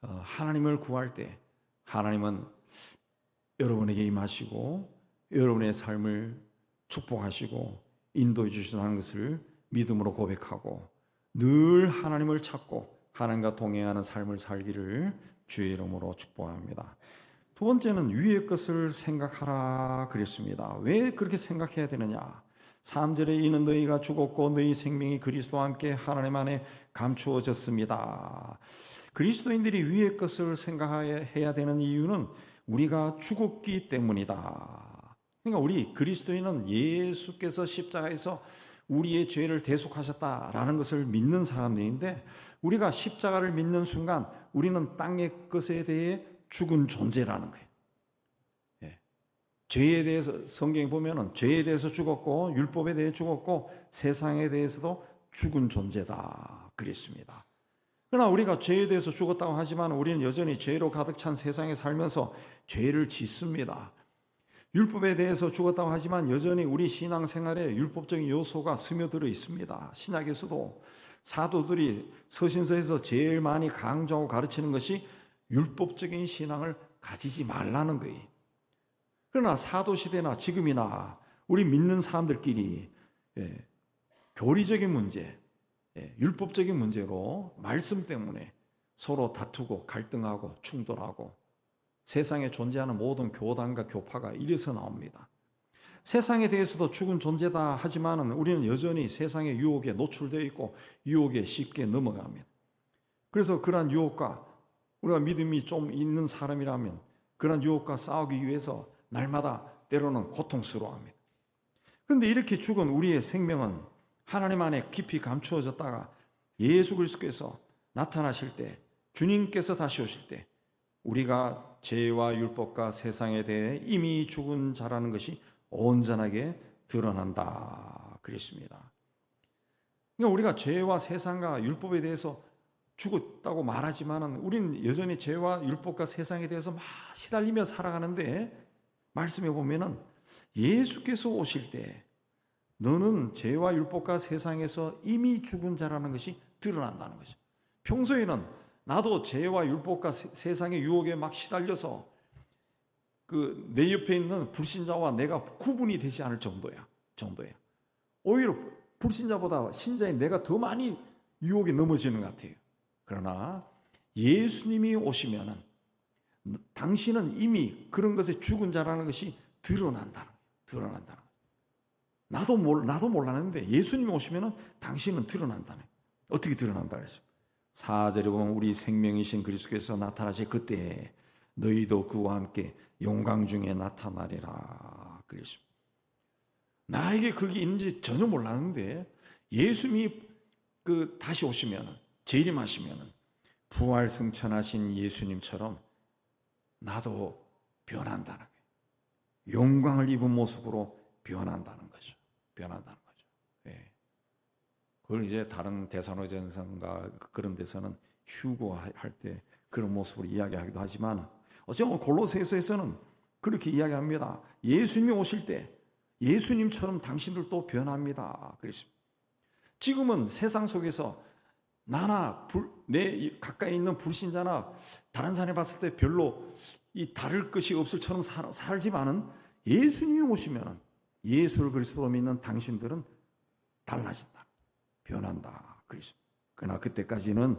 하나님을 구할 때 하나님은 여러분에게 임하시고 여러분의 삶을 축복하시고 인도해 주시는 것을 믿음으로 고백하고 늘 하나님을 찾고 하나님과 동행하는 삶을 살기를 주의 이름으로 축복합니다. 두 번째는 위의 것을 생각하라 그랬습니다. 왜 그렇게 생각해야 되느냐? 3절에 이는 너희가 죽었고 너희 생명이 그리스도와 함께 하나님 안에 감추어졌습니다. 그리스도인들이 위의 것을 생각해야 되는 이유는 우리가 죽었기 때문이다. 그러니까 우리 그리스도인은 예수께서 십자가에서 우리의 죄를 대속하셨다라는 것을 믿는 사람들인데, 우리가 십자가를 믿는 순간 우리는 땅의 것에 대해 죽은 존재라는 거예요. 죄에 대해서 성경에 보면은 죄에 대해서 죽었고 율법에 대해 죽었고 세상에 대해서도 죽은 존재다 그랬습니다. 그러나 우리가 죄에 대해서 죽었다고 하지만 우리는 여전히 죄로 가득 찬 세상에 살면서 죄를 짓습니다. 율법에 대해서 죽었다고 하지만 여전히 우리 신앙생활에 율법적인 요소가 스며들어 있습니다. 신약에서도 사도들이 서신서에서 제일 많이 강조하고 가르치는 것이 율법적인 신앙을 가지지 말라는 거예요. 그러나 사도시대나 지금이나 우리 믿는 사람들끼리 교리적인 문제, 율법적인 문제로 말씀 때문에 서로 다투고 갈등하고 충돌하고 세상에 존재하는 모든 교단과 교파가 이래서 나옵니다. 세상에 대해서도 죽은 존재다 하지만 우리는 여전히 세상의 유혹에 노출되어 있고 유혹에 쉽게 넘어갑니다. 그래서 그러한 유혹과 우리가 믿음이 좀 있는 사람이라면 그러한 유혹과 싸우기 위해서 날마다 때로는 고통스러워합니다. 그런데 이렇게 죽은 우리의 생명은 하나님 안에 깊이 감추어졌다가 예수 그리스도께서 나타나실 때, 주님께서 다시 오실 때 우리가 죄와 율법과 세상에 대해 이미 죽은 자라는 것이 온전하게 드러난다 그랬습니다. 그러니까 우리가 죄와 세상과 율법에 대해서 죽었다고 말하지만 우리는 여전히 죄와 율법과 세상에 대해서 막 시달리며 살아가는데 말씀해 보면은 예수께서 오실 때 너는 죄와 율법과 세상에서 이미 죽은 자라는 것이 드러난다는 거죠. 평소에는 나도 죄와 율법과 세상의 유혹에 막 시달려서 내 옆에 있는 불신자와 내가 구분이 되지 않을 정도야. 오히려 불신자보다 신자인 내가 더 많이 유혹에 넘어지는 것 같아요. 그러나 예수님이 오시면은 당신은 이미 그런 것에 죽은 자라는 것이 드러난다는 거예요. 나도 몰랐는데 예수님이 오시면은 당신은 드러난다는 거예요. 어떻게 드러난다 그랬어요? 4절에 보면 우리 생명이신 그리스도께서 나타나실 그때 너희도 그와 함께 영광 중에 나타나리라 그랬습니다. 나에게 그게 있는지 전혀 몰랐는데 예수님이 다시 오시면은 재림하시면은 부활 승천하신 예수님처럼 나도 변한다는 거예요. 영광을 입은 모습으로 변한다는 거죠. 예. 그걸 이제 다른 데살로니가전서인가 그런 데서는 휴거할 때 그런 모습으로 이야기하기도 하지만 어쩌면 골로새서에서는 그렇게 이야기합니다. 예수님이 오실 때 예수님처럼 당신들도 변합니다. 그랬습니다. 지금은 세상 속에서 나나 내 가까이 있는 불신자나 다른 사람이 봤을 때 별로 다를 것이 없을처럼 살지만은 예수님이 오시면은 예수를 그리스도로 믿는 당신들은 달라진다, 변한다. 그랬습니다. 그러나 그때까지는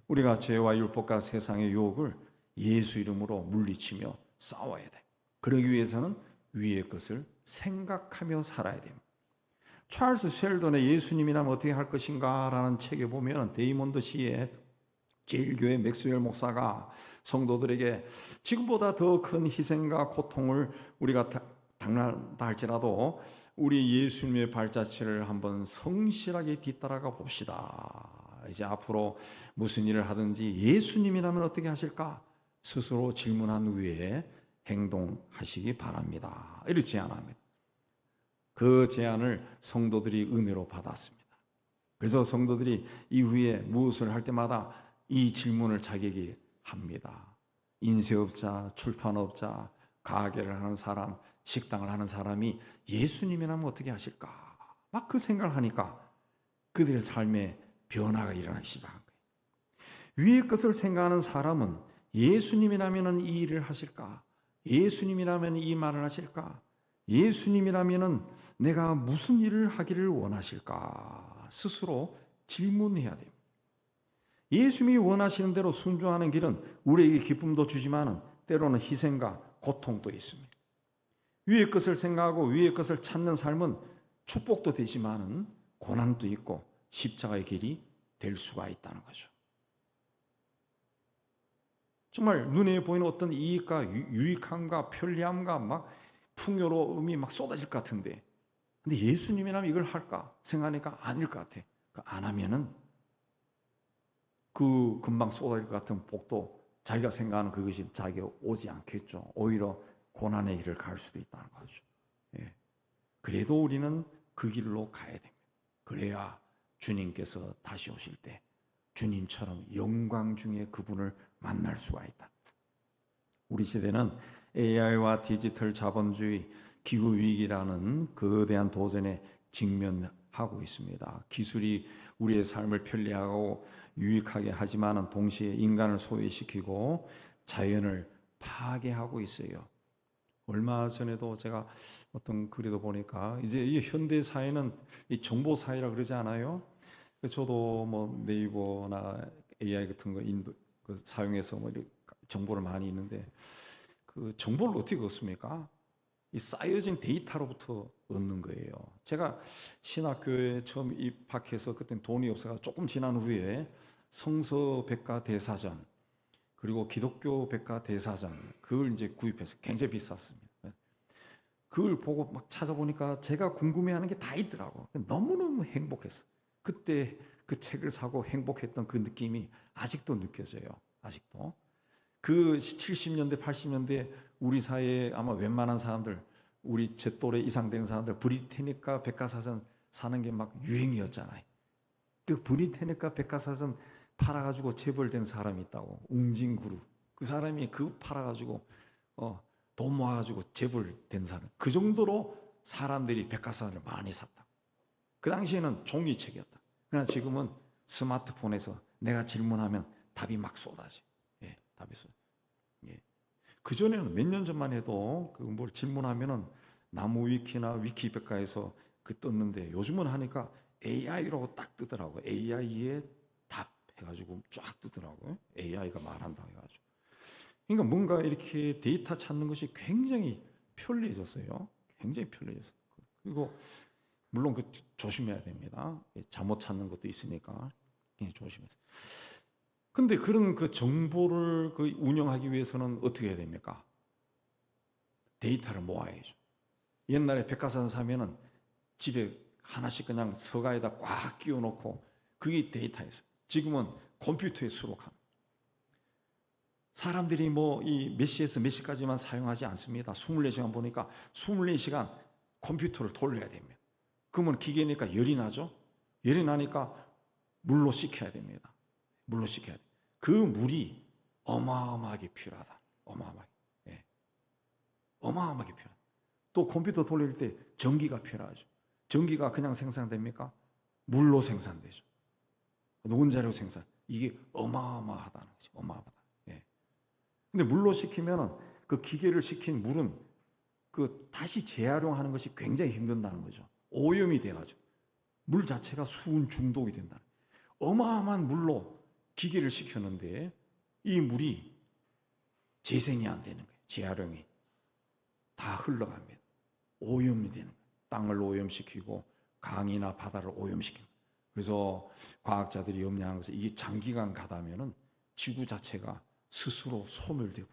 우리가 죄와 율법과 세상의 유혹을 예수 이름으로 물리치며 싸워야 돼. 그러기 위해서는 위의 것을 생각하며 살아야 됩니다. 찰스 셸던의 예수님이라면 어떻게 할 것인가 라는 책에 보면 데이몬드 시의 제일교회 맥스웰 목사가 성도들에게 지금보다 더 큰 희생과 고통을 우리가 당한다 할지라도 우리 예수님의 발자취를 한번 성실하게 뒤따라가 봅시다. 이제 앞으로 무슨 일을 하든지 예수님이라면 어떻게 하실까? 스스로 질문한 후에 행동하시기 바랍니다. 이렇게 제안합니다. 그 제안을 성도들이 은혜로 받았습니다. 그래서 성도들이 이후에 무엇을 할 때마다 이 질문을 자기에게 합니다. 인쇄업자, 출판업자, 가게를 하는 사람, 식당을 하는 사람이 예수님이라면 어떻게 하실까? 막 그 생각을 하니까 그들의 삶에 변화가 일어나기 시작한 거예요. 위의 것을 생각하는 사람은 예수님이라면 이 일을 하실까? 예수님이라면 이 말을 하실까? 예수님이라면 내가 무슨 일을 하기를 원하실까? 스스로 질문해야 됩니다. 예수님이 원하시는 대로 순종하는 길은 우리에게 기쁨도 주지만 때로는 희생과 고통도 있습니다. 위의 것을 생각하고 위의 것을 찾는 삶은 축복도 되지만 고난도 있고 십자가의 길이 될 수가 있다는 거죠. 정말 눈에 보이는 어떤 이익과 유익함과 편리함과 막 풍요로움이 막 쏟아질 것 같은데 근데 예수님이라면 이걸 할까? 생각하니까 아닐 것 같아. 안 하면은 그 금방 쏟아질 것 같은 복도 자기가 생각하는 그것이 자기가 오지 않겠죠. 오히려 고난의 길을 갈 수도 있다는 거죠. 예. 그래도 우리는 그 길로 가야 됩니다. 그래야 주님께서 다시 오실 때 주님처럼 영광 중에 그분을 만날 수가 있다. 우리 시대는 AI와 디지털 자본주의, 기후위기라는 거대한 도전에 직면하고 있습니다. 기술이 우리의 삶을 편리하고 유익하게 하지만 동시에 인간을 소외시키고 자연을 파괴하고 있어요. 얼마 전에도 제가 어떤 글에도 보니까 이제 이 현대 사회는 이 정보 사회라 그러지 않아요? 저도 뭐 네이버나 AI 같은 거 사용해서 뭐 정보를 많이 있는데 그 정보를 어떻게 얻습니까? 이 쌓여진 데이터로부터 얻는 거예요. 제가 신학교에 처음 입학해서 그때 돈이 없어서 조금 지난 후에 성서 백과 대사전 그리고 기독교 백과 대사전 그걸 이제 구입해서 굉장히 비쌌습니다. 그걸 보고 막 찾아보니까 제가 궁금해하는 게 다 있더라고. 너무너무 행복했어. 그때 그 책을 사고 행복했던 그 느낌이 아직도 느껴져요. 아직도. 그 70년대, 80년대 우리 사회에 아마 웬만한 사람들, 우리 제 또래 이상 되는 사람들 브리테니카 백과사전 사는 게 막 유행이었잖아요. 그 브리테니카 백과사전 팔아가지고 재벌된 사람이 있다고. 웅진그룹. 그 사람이 그 팔아가지고 돈 모아가지고 재벌된 사람. 그 정도로 사람들이 백과사전을 많이 샀다. 그 당시에는 종이책이었다. 그러나 지금은 스마트폰에서 내가 질문하면 답이 막 쏟아져. 예, 답이 쏟아져. 예. 그 전에는 몇 년 전만 해도 그 뭘 질문하면은 나무위키나 위키백과에서 그 떴는데 요즘은 하니까 AI라고 딱 뜨더라고. AI에 답 해가지고 쫙 뜨더라고요. AI가 말한다 해가지고. 그러니까 뭔가 이렇게 데이터 찾는 것이 굉장히 편리해졌어요. 굉장히 편리해졌어요. 그리고 물론 그 조심해야 됩니다. 잘못 찾는 것도 있으니까 조심해서. 근데 그런 그 정보를 그 운영하기 위해서는 어떻게 해야 됩니까? 데이터를 모아야죠. 옛날에 백과사전 사면은 집에 하나씩 그냥 서가에다 꽉 끼워놓고 그게 데이터였어요. 지금은 컴퓨터에 수록합니다. 사람들이 뭐 이 몇 시에서 몇 시까지만 사용하지 않습니다. 24시간 보니까 24시간 컴퓨터를 돌려야 됩니다. 그러면 기계니까 열이 나죠? 열이 나니까 물로 식혀야 됩니다. 물로 식혀야 돼. 그 물이 어마어마하게 필요하다. 어마어마하게. 예. 어마어마하게 필요하다. 또 컴퓨터 돌릴 때 전기가 필요하죠. 전기가 그냥 생산됩니까? 물로 생산되죠. 노른자로 생산. 이게 어마어마하다는 거지. 어마어마하다. 예. 근데 물로 식히면은 그 기계를 식힌 물은 그 다시 재활용하는 것이 굉장히 힘든다는 거죠. 오염이 돼가지고 물 자체가 수은 중독이 된다. 어마어마한 물로 기계를 식혔는데 이 물이 재생이 안 되는 거예요. 재활용이 다 흘러갑니다. 오염이 되는 거예요. 땅을 오염시키고 강이나 바다를 오염시키는 거예요. 그래서 과학자들이 염려하는 것은 이게 장기간 가다면은 지구 자체가 스스로 소멸되고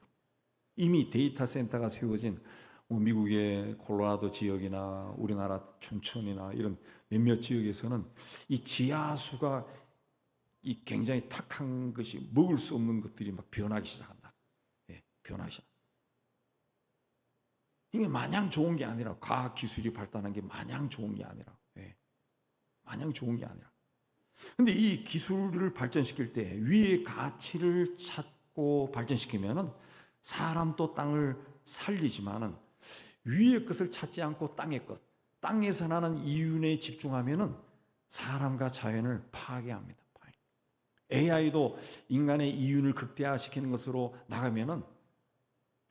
이미 데이터 센터가 세워진 미국의 콜로라도 지역이나 우리나라 춘천이나 이런 몇몇 지역에서는 이 지하수가 이 굉장히 탁한 것이 먹을 수 없는 것들이 막 변하기 시작한다. 예, 변하기 시작. 이게 마냥 좋은 게 아니라 과학 기술이 발달한 게 마냥 좋은 게 아니라, 예, 마냥 좋은 게 아니라. 근데 이 기술을 발전시킬 때 위의 가치를 찾고 발전시키면은 사람도 땅을 살리지만은 위의 것을 찾지 않고 땅의 것, 땅에서 나는 이윤에 집중하면은 사람과 자연을 파괴합니다. AI도 인간의 이윤을 극대화시키는 것으로 나가면은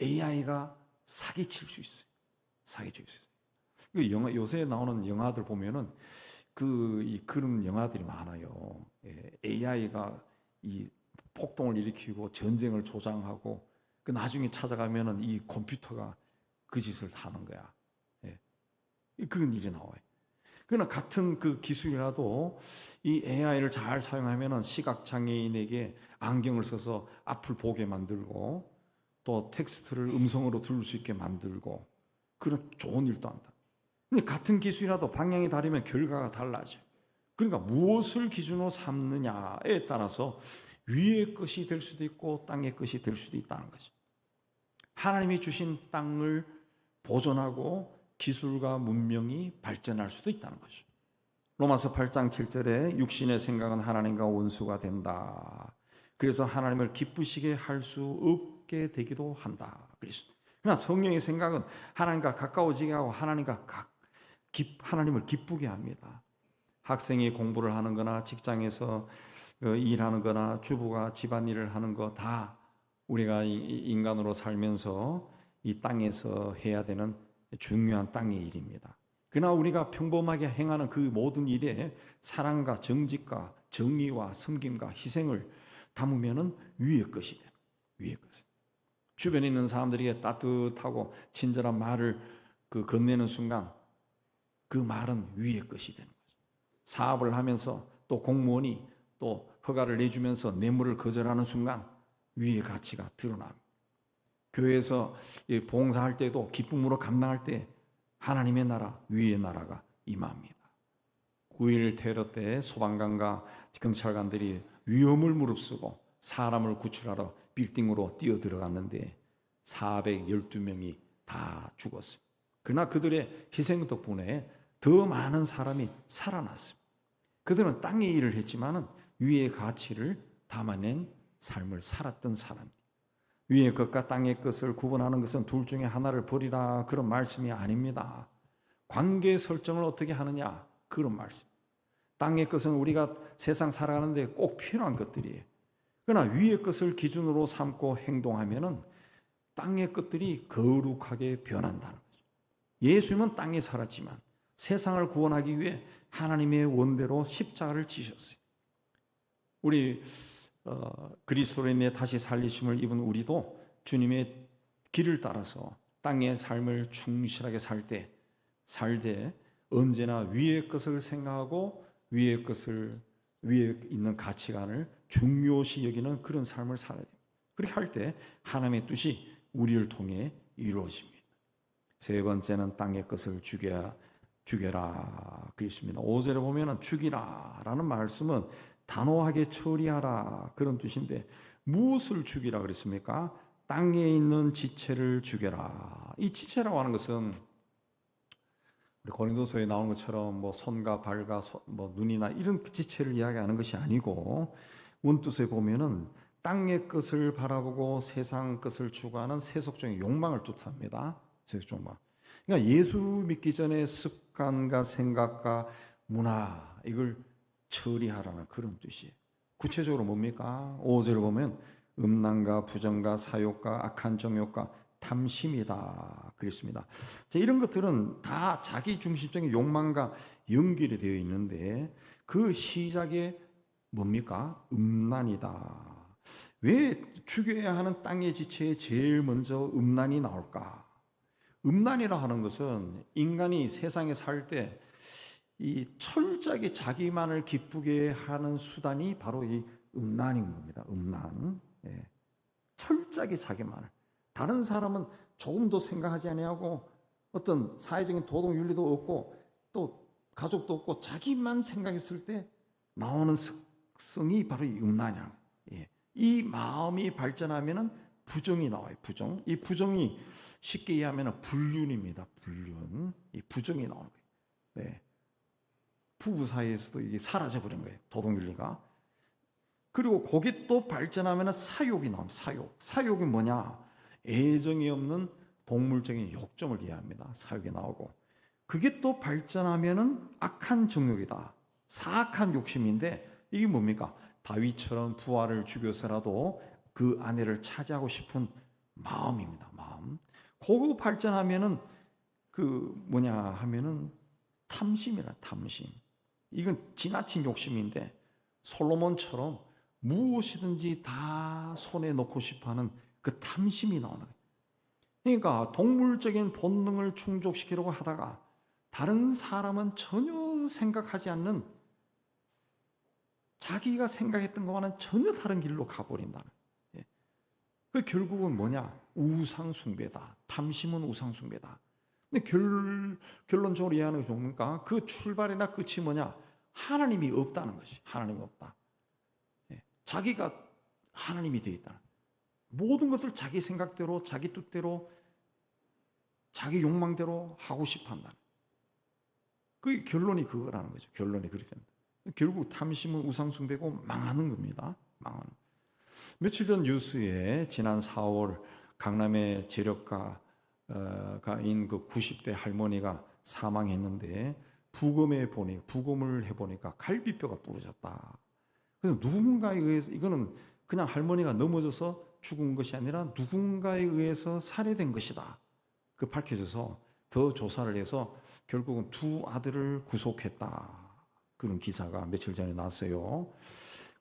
AI가 사기칠 수 있어요. 사기칠 수 있어요. 요새 나오는 영화들 보면은 그런 영화들이 많아요. 예, AI가 이 폭동을 일으키고 전쟁을 조장하고 그 나중에 찾아가면은 이 컴퓨터가 그 짓을 하는 거야. 예, 그런 일이 나와요. 그러나 같은 그 기술이라도 이 AI를 잘 사용하면은 시각장애인에게 안경을 써서 앞을 보게 만들고 또 텍스트를 음성으로 들을 수 있게 만들고 그런 좋은 일도 한다. 근데 같은 기술이라도 방향이 다르면 결과가 달라져요. 그러니까 무엇을 기준으로 삼느냐에 따라서 위의 것이 될 수도 있고 땅의 것이 될 수도 있다는 거죠. 하나님이 주신 땅을 보존하고 기술과 문명이 발전할 수도 있다는 거죠. 로마서 8장 7절에 육신의 생각은 하나님과 원수가 된다. 그래서 하나님을 기쁘시게 할 수 없게 되기도 한다. 그러나 성령의 생각은 하나님과 가까워지게 하고 하나님을 기쁘게 합니다. 학생이 공부를 하는 거나 직장에서 일하는 거나 주부가 집안일을 하는 거 다 우리가 인간으로 살면서 이 땅에서 해야 되는 중요한 땅의 일입니다. 그러나 우리가 평범하게 행하는 그 모든 일에 사랑과 정직과 정의와 섬김과 희생을 담으면은 위의 것이 되는, 위의 것이. 주변에 있는 사람들에게 따뜻하고 친절한 말을 건네는 순간 그 말은 위의 것이 되는 거죠. 사업을 하면서 또 공무원이 또 허가를 내주면서 뇌물을 거절하는 순간 위의 가치가 드러납니다. 교회에서 봉사할 때도 기쁨으로 감당할 때 하나님의 나라, 위의 나라가 임합니다. 9.11 테러 때 소방관과 경찰관들이 위험을 무릅쓰고 사람을 구출하러 빌딩으로 뛰어 들어갔는데 412명이 다 죽었습니다. 그러나 그들의 희생 덕분에 더 많은 사람이 살아났습니다. 그들은 땅의 일을 했지만은 위의 가치를 담아낸 삶을 살았던 사람입니다. 위의 것과 땅의 것을 구분하는 것은 둘 중에 하나를 버리라, 그런 말씀이 아닙니다. 관계 설정을 어떻게 하느냐, 그런 말씀. 땅의 것은 우리가 세상 살아가는데 꼭 필요한 것들이에요. 그러나 위의 것을 기준으로 삼고 행동하면은 땅의 것들이 거룩하게 변한다는 거죠. 예수님은 땅에 살았지만 세상을 구원하기 위해 하나님의 원대로 십자가를 지셨어요. 우리 그리스도로 인해 다시 살리심을 입은 우리도 주님의 길을 따라서 땅의 삶을 충실하게 살 때 언제나 위의 것을 생각하고 위에 있는 가치관을 중요시 여기는 그런 삶을 살아야 됩니다. 그렇게 할 때 하나님의 뜻이 우리를 통해 이루어집니다. 세 번째는 땅의 것을 죽여라 그랬습니다. 5절에 보면은 죽이라라는 말씀은 단호하게 처리하라 그런 뜻인데 무엇을 죽이라 그랬습니까? 땅에 있는 지체를 죽여라. 이 지체라고 하는 것은 우리 고린도서에 나오는 것처럼 뭐 손과 발과 뭐 눈이나 이런 지체를 이야기하는 것이 아니고 원뜻에 보면은 땅의 것을 바라보고 세상 것을 추구하는 세속적인 욕망을 뜻합니다. 세속 욕망. 그러니까 예수 믿기 전에 습관과 생각과 문화 이걸 처리하라는 그런 뜻이에요. 구체적으로 뭡니까? 5절을 보면 음란과 부정과 사욕과 악한 정욕과 탐심이다 그랬습니다. 이런 것들은 다 자기 중심적인 욕망과 연결이 되어 있는데 그 시작에 뭡니까? 음란이다. 왜 죽여야 하는 땅의 지체에 제일 먼저 음란이 나올까? 음란이라 하는 것은 인간이 세상에 살 때 이 철저하게 자기만을 기쁘게 하는 수단이 바로 이 음란인 겁니다. 음란. 예. 철저하게 자기만을. 다른 사람은 조금도 생각하지 아니하고 어떤 사회적인 도덕 윤리도 없고 또 가족도 없고 자기만 생각했을 때 나오는 습성이 바로 이 음란이야. 예. 이 마음이 발전하면은 부정이 나와요. 부정. 이 부정이 쉽게 이해하면은 불륜입니다. 불륜. 이 부정이 나오는 거예요. 네. 부부 사이에서도 이게 사라져 버린 거예요. 도덕 윤리가. 그리고 그게 또 발전하면은 사욕이 나옵니다. 사욕. 사욕이 뭐냐? 애정이 없는 동물적인 욕점을 이해합니다. 사욕이 나오고. 그게 또 발전하면은 악한 정욕이다. 사악한 욕심인데 이게 뭡니까? 다윗처럼 부하를 죽여서라도 그 아내를 차지하고 싶은 마음입니다. 마음. 그거 발전하면은 그 뭐냐 하면은 탐심이라 탐심. 이건 지나친 욕심인데 솔로몬처럼 무엇이든지 다 손에 넣고 싶어하는 그 탐심이 나오는 거예요. 그러니까 동물적인 본능을 충족시키려고 하다가 다른 사람은 전혀 생각하지 않는 자기가 생각했던 것과는 전혀 다른 길로 가버린다는 거예요. 그 결국은 뭐냐? 우상숭배다. 탐심은 우상숭배다. 근데 결론적으로 이해하는 게 뭡니까? 그 출발이나 끝이 뭐냐? 하나님이 없다는 것이. 하나님이 없다. 자기가 하나님이 되어 있다는. 모든 것을 자기 생각대로, 자기 뜻대로, 자기 욕망대로 하고 싶어 한다. 그 결론이 그거라는 거죠. 결론이 그렇게 됩니다. 결국 탐심은 우상숭배고 망하는 겁니다. 망하는. 며칠 전 뉴스에 지난 4월 강남의 재력가인 그 90대 할머니가 사망했는데 부검을 해보니까 갈비뼈가 부러졌다. 그래서 누군가에 의해서, 이거는 그냥 할머니가 넘어져서 죽은 것이 아니라 누군가에 의해서 살해된 것이다. 그 밝혀져서 더 조사를 해서 결국은 두 아들을 구속했다. 그런 기사가 며칠 전에 나왔어요.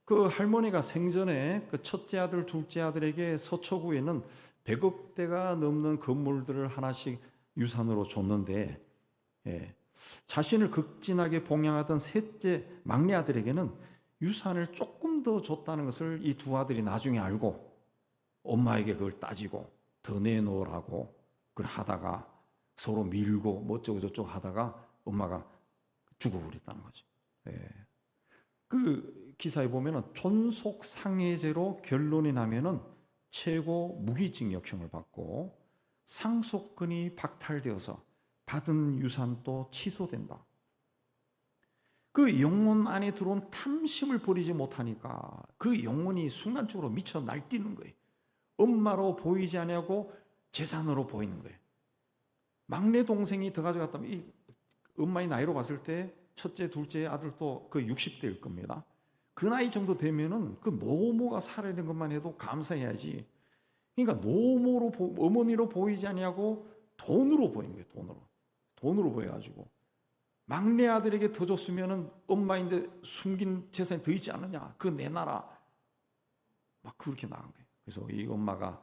그 할머니가 생전에 그 첫째 아들, 둘째 아들에게 서초구에는 100억대가 넘는 건물들을 하나씩 유산으로 줬는데, 자신을 극진하게 봉양하던 셋째 막내 아들에게는 유산을 조금 더 줬다는 것을 이 두 아들이 나중에 알고 엄마에게 그걸 따지고 더 내놓으라고 그걸 하다가 서로 밀고 뭐 어쩌고 저쩌고 하다가 엄마가 죽어버렸다는 거죠. 그 기사에 보면은 존속상해죄로 결론이 나면은 최고 무기징역형을 받고 상속권이 박탈되어서 받은 유산도 취소된다. 그 영혼 안에 들어온 탐심을 버리지 못하니까 그 영혼이 순간적으로 미쳐 날뛰는 거예요. 엄마로 보이지 않냐고 재산으로 보이는 거예요. 막내 동생이 더 가져갔다면 이 엄마의 나이로 봤을 때 첫째, 둘째 아들도 그 60대일 겁니다. 그 나이 정도 되면은 그 노모가 살아있는 것만 해도 감사해야지. 그러니까 노모로 어머니로 보이지 않냐고 돈으로 보이는 거예요. 돈으로 보여가지고 막내 아들에게 더 줬으면은 엄마인데 숨긴 재산이 더 있지 않느냐? 그거 내놔라. 막 그렇게 나간 거예요. 그래서 이 엄마가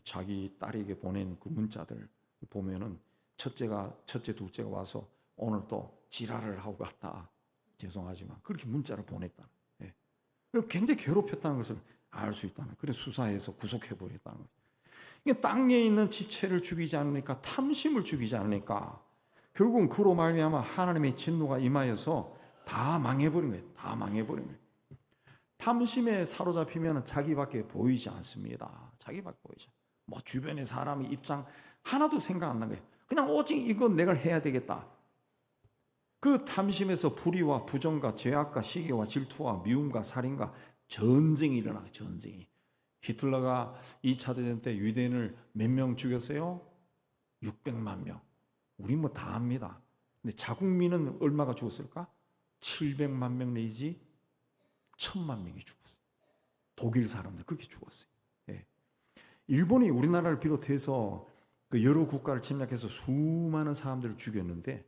자기 딸에게 보낸 그 문자들 보면은 첫째, 둘째가 와서 오늘 또 지랄을 하고 갔다. 죄송하지만 그렇게 문자를 보냈다. 굉장히 괴롭혔다는 것을 알 수 있다는. 그래서 수사해서 구속해버렸다는 거예요. 이게 땅에 있는 지체를 죽이지 않으니까, 탐심을 죽이지 않으니까 결국은 그로 말미암아 하나님의 진노가 임하여서 다 망해버린 거예요. 다 망해버린 거예요. 탐심에 사로잡히면 자기밖에 보이지 않습니다. 자기밖에 보이지 않아요. 뭐 주변의 사람의 입장 하나도 생각 안 나는 거예요. 그냥 오직 이건 내가 해야 되겠다. 그 탐심에서 불의와 부정과 죄악과 시기와 질투와 미움과 살인과 전쟁이 일어나요. 전쟁이. 히틀러가 2차 대전 때 유대인을 몇 명 죽였어요? 600만 명. 우리 뭐 다 압니다. 근데 자국민은 얼마가 죽었을까? 700만 명 내지 1000만 명이 죽었어요. 독일 사람들 그렇게 죽었어요. 일본이 우리나라를 비롯해서 그 여러 국가를 침략해서 수많은 사람들을 죽였는데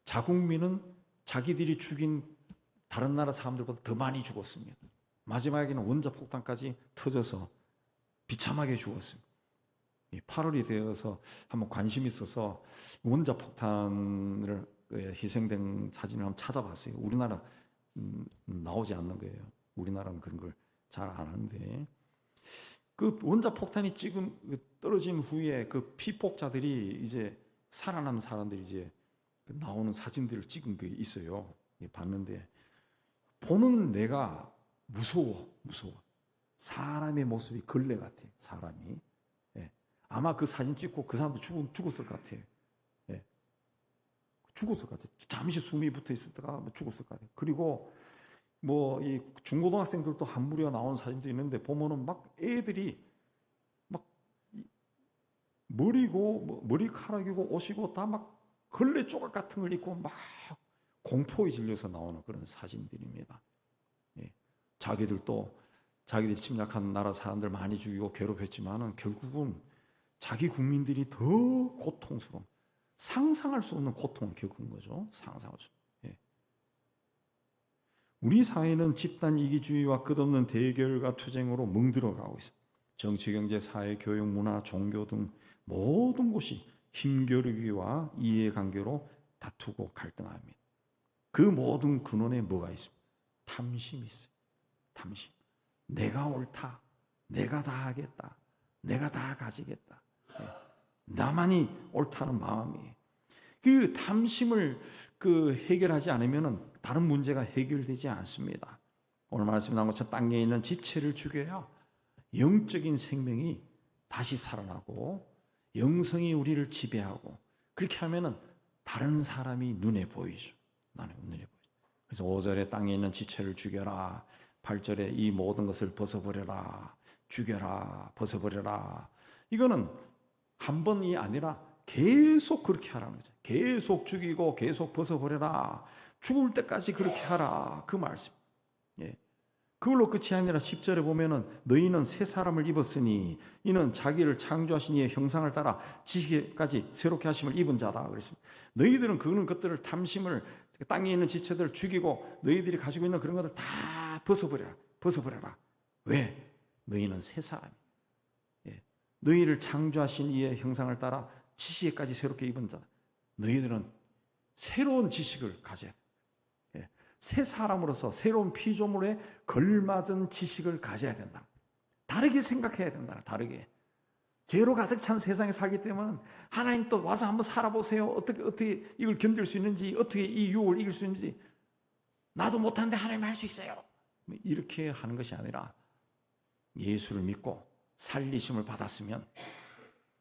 자국민은 자기들이 죽인 다른 나라 사람들보다 더 많이 죽었습니다. 마지막에는 원자폭탄까지 터져서 비참하게 죽었습니다. 8월이 되어서 한번 관심 있어서 원자폭탄을 희생된 사진을 한번 찾아봤어요. 우리나라 나오지 않는 거예요. 우리나라는 그런 걸 잘 안 하는데, 그 원자폭탄이 지금 떨어진 후에 그 피폭자들이 이제 살아남은 사람들이 이제 나오는 사진들을 찍은 게 있어요. 봤는데 보는 내가 무서워. 사람의 모습이 걸레 같아. 사람이. 아마 그 사진 찍고 그 사람도 죽었을 것 같아요. 죽었을 것 같아요. 잠시 숨이 붙어 있었다가 죽었을 것 같아요. 그리고 뭐 이 중고등학생들도 한 무리가 나온 사진도 있는데 보면은 막 애들이 막 머리카락이고 옷이고 다 막 걸레 조각 같은 걸 입고 막 공포에 질려서 나오는 그런 사진들입니다. 자기들이 침략한 나라 사람들 많이 죽이고 괴롭혔지만은 결국은 자기 국민들이 더 고통스러운, 상상할 수 없는 고통을 겪은 거죠. 상상할 수. 우리 사회는 집단 이기주의와 끝없는 대결과 투쟁으로 멍들어가고 있습니다. 정치, 경제, 사회, 교육, 문화, 종교 등 모든 곳이 힘겨루기와 이해관계로 다투고 갈등합니다. 그 모든 근원에 뭐가 있습니까? 탐심이 있어요. 탐심. 내가 옳다. 내가 다 하겠다. 내가 다 가지겠다. 나만이 옳다는 마음이. 그 탐심을 해결하지 않으면은 다른 문제가 해결되지 않습니다. 오늘 말씀에 나온 것처럼 땅에 있는 지체를 죽여야 영적인 생명이 다시 살아나고 영성이 우리를 지배하고 그렇게 하면은 다른 사람이 눈에 보이죠. 나는 눈에 보이죠. 그래서 5절에 땅에 있는 지체를 죽여라. 8절에 이 모든 것을 벗어버려라. 죽여라. 벗어버려라. 이거는 한 번이 아니라 계속 그렇게 하라는 거죠. 계속 죽이고 계속 벗어버려라. 죽을 때까지 그렇게 하라. 그 말씀. 예. 그걸로 끝이 아니라 10절에 보면은 너희는 새 사람을 입었으니 이는 자기를 창조하신 이의 형상을 따라 지식까지 새롭게 하심을 입은 자다. 그랬습니다. 너희들은 그런 것들을 탐심을 땅에 있는 지체들을 죽이고 너희들이 가지고 있는 그런 것들 다 벗어버려라. 벗어버려라. 왜? 너희는 새 사람. 예. 너희를 창조하신 이의 형상을 따라 지식까지 새롭게 입은 자다. 너희들은 새로운 지식을 가져야 돼. 새 사람으로서 새로운 피조물에 걸맞은 지식을 가져야 된다. 다르게 생각해야 된다. 다르게. 죄로 가득 찬 세상에 살기 때문에 하나님 또 와서 한번 살아보세요. 어떻게 이걸 견딜 수 있는지, 어떻게 이 유혹을 이길 수 있는지. 나도 못하는데 하나님 할 수 있어요. 이렇게 하는 것이 아니라 예수를 믿고 살리심을 받았으면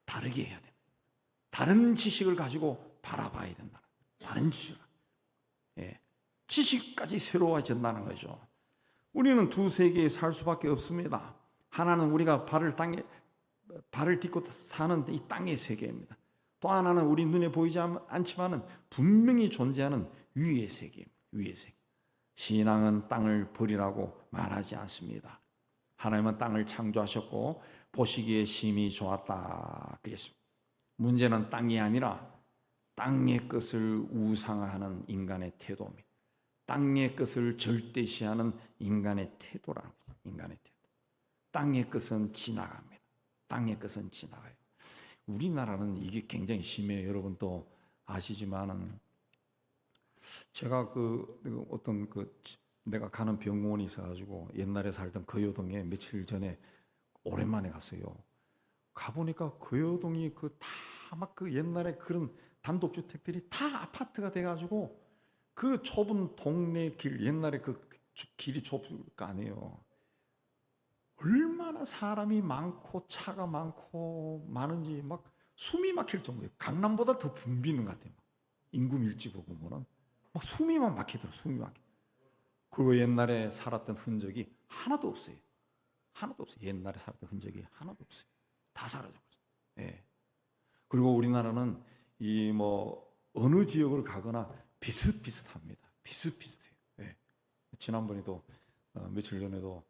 다르게 해야 된다. 다른 지식을 가지고 바라봐야 된다. 다른 지식을. 예. 지식까지 새로워진다는 거죠. 우리는 두 세계에 살 수밖에 없습니다. 하나는 우리가 발을 딛고 사는 이 땅의 세계입니다. 또 하나는 우리 눈에 보이지 않지만은 분명히 존재하는 위의 세계입니다. 위의 세계. 신앙은 땅을 버리라고 말하지 않습니다. 하나님은 땅을 창조하셨고 보시기에 심히 좋았다 그랬습니다. 문제는 땅이 아니라 땅의 것을 우상화하는 인간의 태도입니다. 땅의 것을 절대시하는 인간의 태도라는 거죠. 인간의 태도. 땅의 것은 지나갑니다. 땅의 것은 지나가요. 우리나라는 이게 굉장히 심해요. 여러분 또 아시지만은 제가 어떤 내가 가는 병원이 있어가지고 옛날에 살던 거여동에 며칠 전에 오랜만에 갔어요. 가보니까 거여동이 그 옛날에 그런 단독주택들이 다 아파트가 돼가지고 그 좁은 동네 길, 옛날에 그 길이 좁을 거 아니에요. 얼마나 사람이 많고 차가 많은지 막 숨이 막힐 정도예요. 강남보다 더 붐비는 것 같아요. 인구 밀집을 보면은 막 숨이 막 막히더라고요. 숨이 막혀. 그리고 옛날에 살았던 흔적이 하나도 없어요. 하나도 없어요. 옛날에 살았던 흔적이 하나도 없어요. 다 사라져버렸어요. 예. 그리고 우리나라는 어느 지역을 가거나 비슷비슷합니다. 비슷비슷해요. 예. 지난번에도 며칠 전에도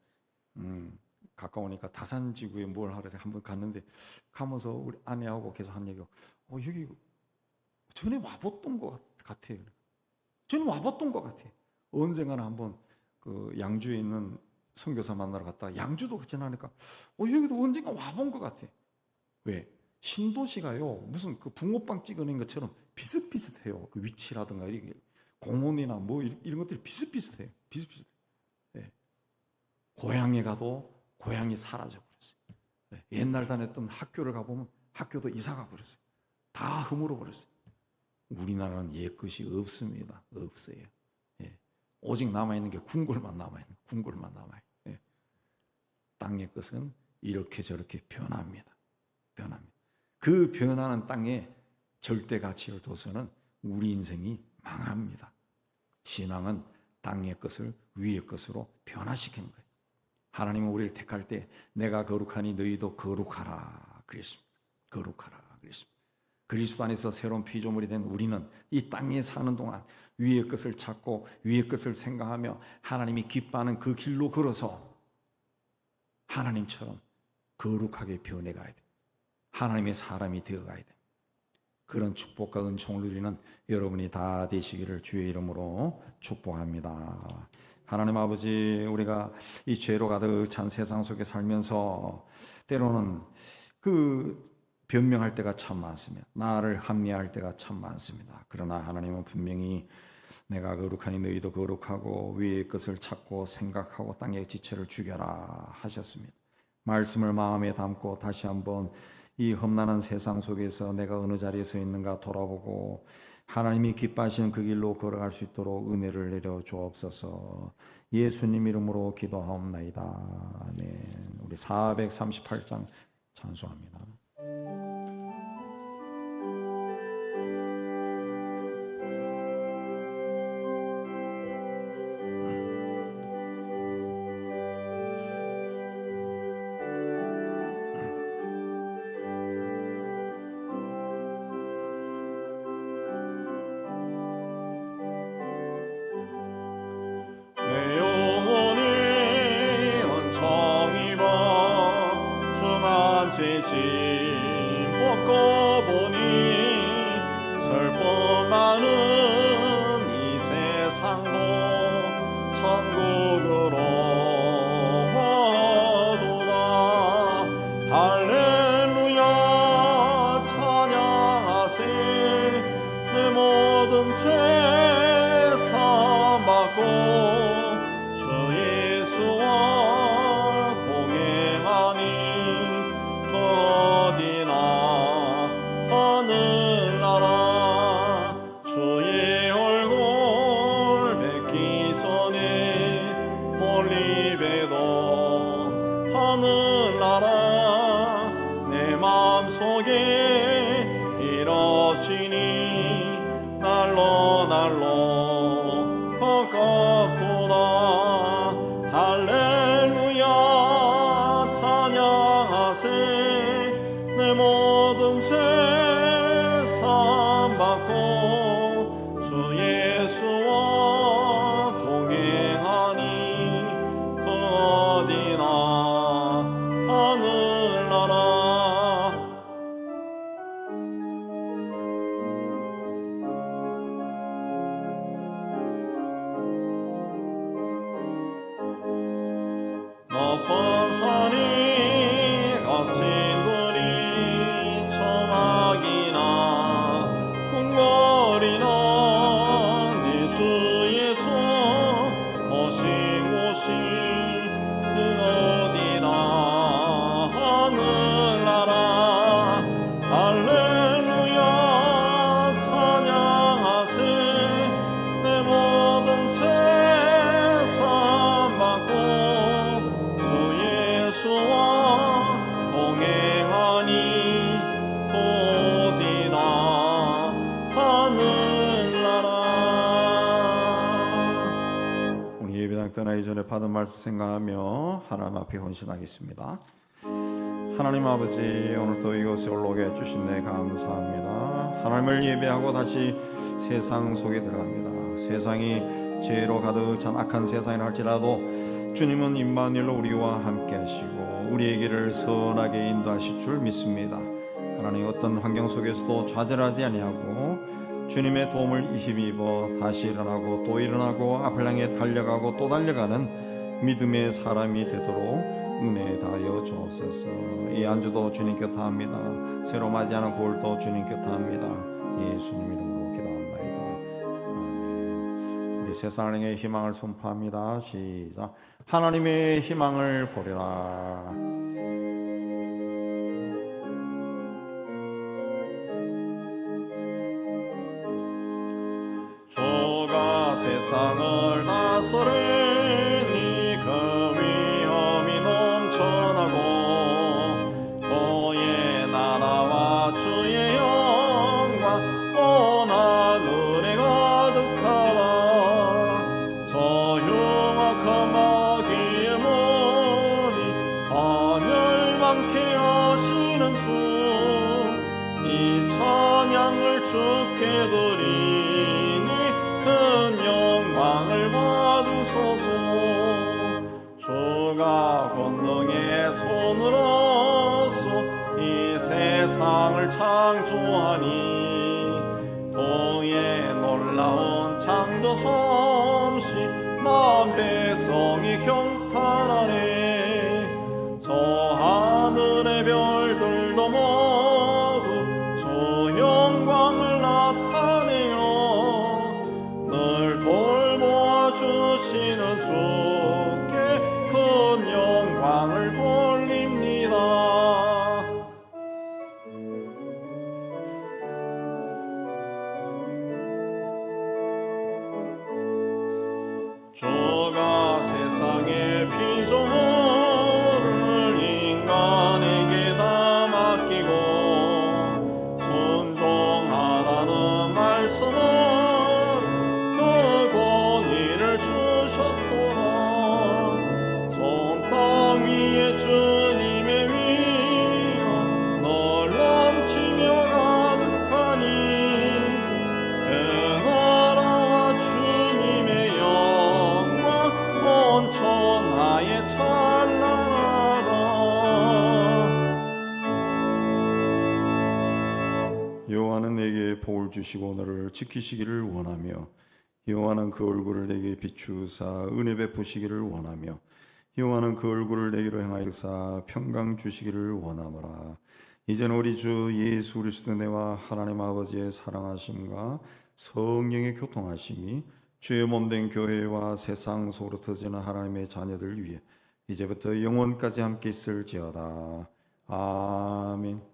가까우니까 다산지구에 뭘 하래서 한번 갔는데 가면서 우리 아내하고 계속 한 얘기가 여기 전에 와봤던 것 같아요. 전에 와봤던 것 같아요. 언젠가는 한번 그 양주에 있는 선교사 만나러 갔다가 양주도 지나니까 여기도 언젠가 와본 것 같아. 왜? 신도시가요 무슨 그 붕어빵 찍어낸 것처럼 비슷비슷해요. 그 위치라든가 공원이나 이런 것들이 비슷비슷해요. 비슷비슷해요. 네. 고향에 가도 고향이 사라져 버렸어요. 네. 옛날 다녔던 학교를 가보면 학교도 이사가 버렸어요. 다 허물어 버렸어요. 우리나라는 옛것이 없습니다. 없어요. 예. 오직 남아있는 게 궁궐만 남아있는 궁궐만 남아요. 예. 땅의 것은 이렇게 저렇게 변합니다. 변합니다. 그 변하는 땅에 절대 가치를 둬서는 우리 인생이 망합니다. 신앙은 땅의 것을 위의 것으로 변화시키는 거예요. 하나님은 우리를 택할 때 내가 거룩하니 너희도 거룩하라 그랬습니다. 거룩하라 그랬습니다. 그리스도 안에서 새로운 피조물이 된 우리는 이 땅에 사는 동안 위의 것을 찾고 위의 것을 생각하며 하나님이 기뻐하는 그 길로 걸어서 하나님처럼 거룩하게 변해가야 돼. 하나님의 사람이 되어가야 돼. 그런 축복과 은총을 누리는 여러분이 다 되시기를 주의 이름으로 축복합니다. 하나님 아버지, 우리가 이 죄로 가득 찬 세상 속에 살면서 때로는 변명할 때가 참 많습니다. 나를 합리화할 때가 참 많습니다. 그러나 하나님은 분명히 내가 거룩하니 너희도 거룩하고 위의 것을 찾고 생각하고 땅의 지체를 죽여라 하셨습니다. 말씀을 마음에 담고 다시 한번 이 험난한 세상 속에서 내가 어느 자리에 서 있는가 돌아보고 하나님이 기뻐하시는 그 길로 걸어갈 수 있도록 은혜를 내려 주옵소서. 예수님 이름으로 기도하옵나이다. 아멘. 우리 438장 찬송합니다. 내 영혼이 은총 입어 중한 죄짐 벗고 보니 슬픔 많은 이 세상도 천국으로 도다. 할렐루야 찬양하세. 내 모든 죄 사함받고 주 예수와 동행하니 그 어디나 하늘나라. 주의 얼굴 뵙기 전에 멀리 뵈도 하늘나라. 내 마음속에 이뤄지니 날로 가깝도다. 할렐루야 찬양하세. 내 모든 죄 사함받고 주 예수와 동행하니 그 어디나 하늘나라. 높은 산이 거친들이 초막이나 궁궐이나 네 주 예수 오신 곳이 그 어디나 하늘나라. 할렐루야 찬양하세. 내 모든 죄 사함받고 주 예수와 동행하니 그 어디나 하늘나라. 우리 예배당 떠나기 전에 받은 말씀 생각하며 하나님 앞에 헌신하겠습니다. 하나님 아버지, 오늘도 이곳에 올라오게 해주신 데 감사합니다. 하나님을 예배하고 다시 세상 속에 들어갑니다. 세상이 죄로 가득 찬 악한 세상이라 할지라도 주님은 임마누엘로 우리와 함께 하시고 우리의 길을 선하게 인도하실 줄 믿습니다. 하나님, 어떤 환경 속에서도 좌절하지 아니하고 주님의 도움을 힘입어 다시 일어나고 또 일어나고 앞을 향해 달려가고 또 달려가는 믿음의 사람이 되도록 은혜 다하여 주옵소서. 이 안주도 주님 곁합니다. 새로 맞이하는 고울도 주님 곁합니다. 예수님 이름으로 기도합니다. 아멘. 우리 세상을 향해 희망을 선포합니다. 시작. 하나님의 희망을 보리라. 주가 세상을 다스리니 그 위엄이 넘쳐나고 그의 나라와 주의 영광 온 하늘에 가득하다. 저 흉악한 마귀의 머리 하멸망케 하시는 주 이 찬양을 주께 드리니 큰 영광을 받으소서. 주가 권능의 손으로서 이 세상을 창조하니 그의 놀라운 창조 솜씨 만 백성이 경탄하네. 저 하늘의 별들도 모두 주 영광을 나타내요. 늘 돌보아 주시는 주께 큰 영광을 돌립니다. 여호와는 내게 복을 주시고 너를 지키시기를 원하며 여호와는 그 얼굴을 내게 비추사 은혜 베푸시기를 원하며 여호와는 그 얼굴을 내게로 향하여사 평강 주시기를 원하노라. 이제는 우리 주 예수 그리스도 내와 하나님 아버지의 사랑하심과 성령의 교통하심이 주의 몸된 교회와 세상 속으로 터지는 하나님의 자녀들 위해 이제부터 영원까지 함께 있을지어다. 아멘.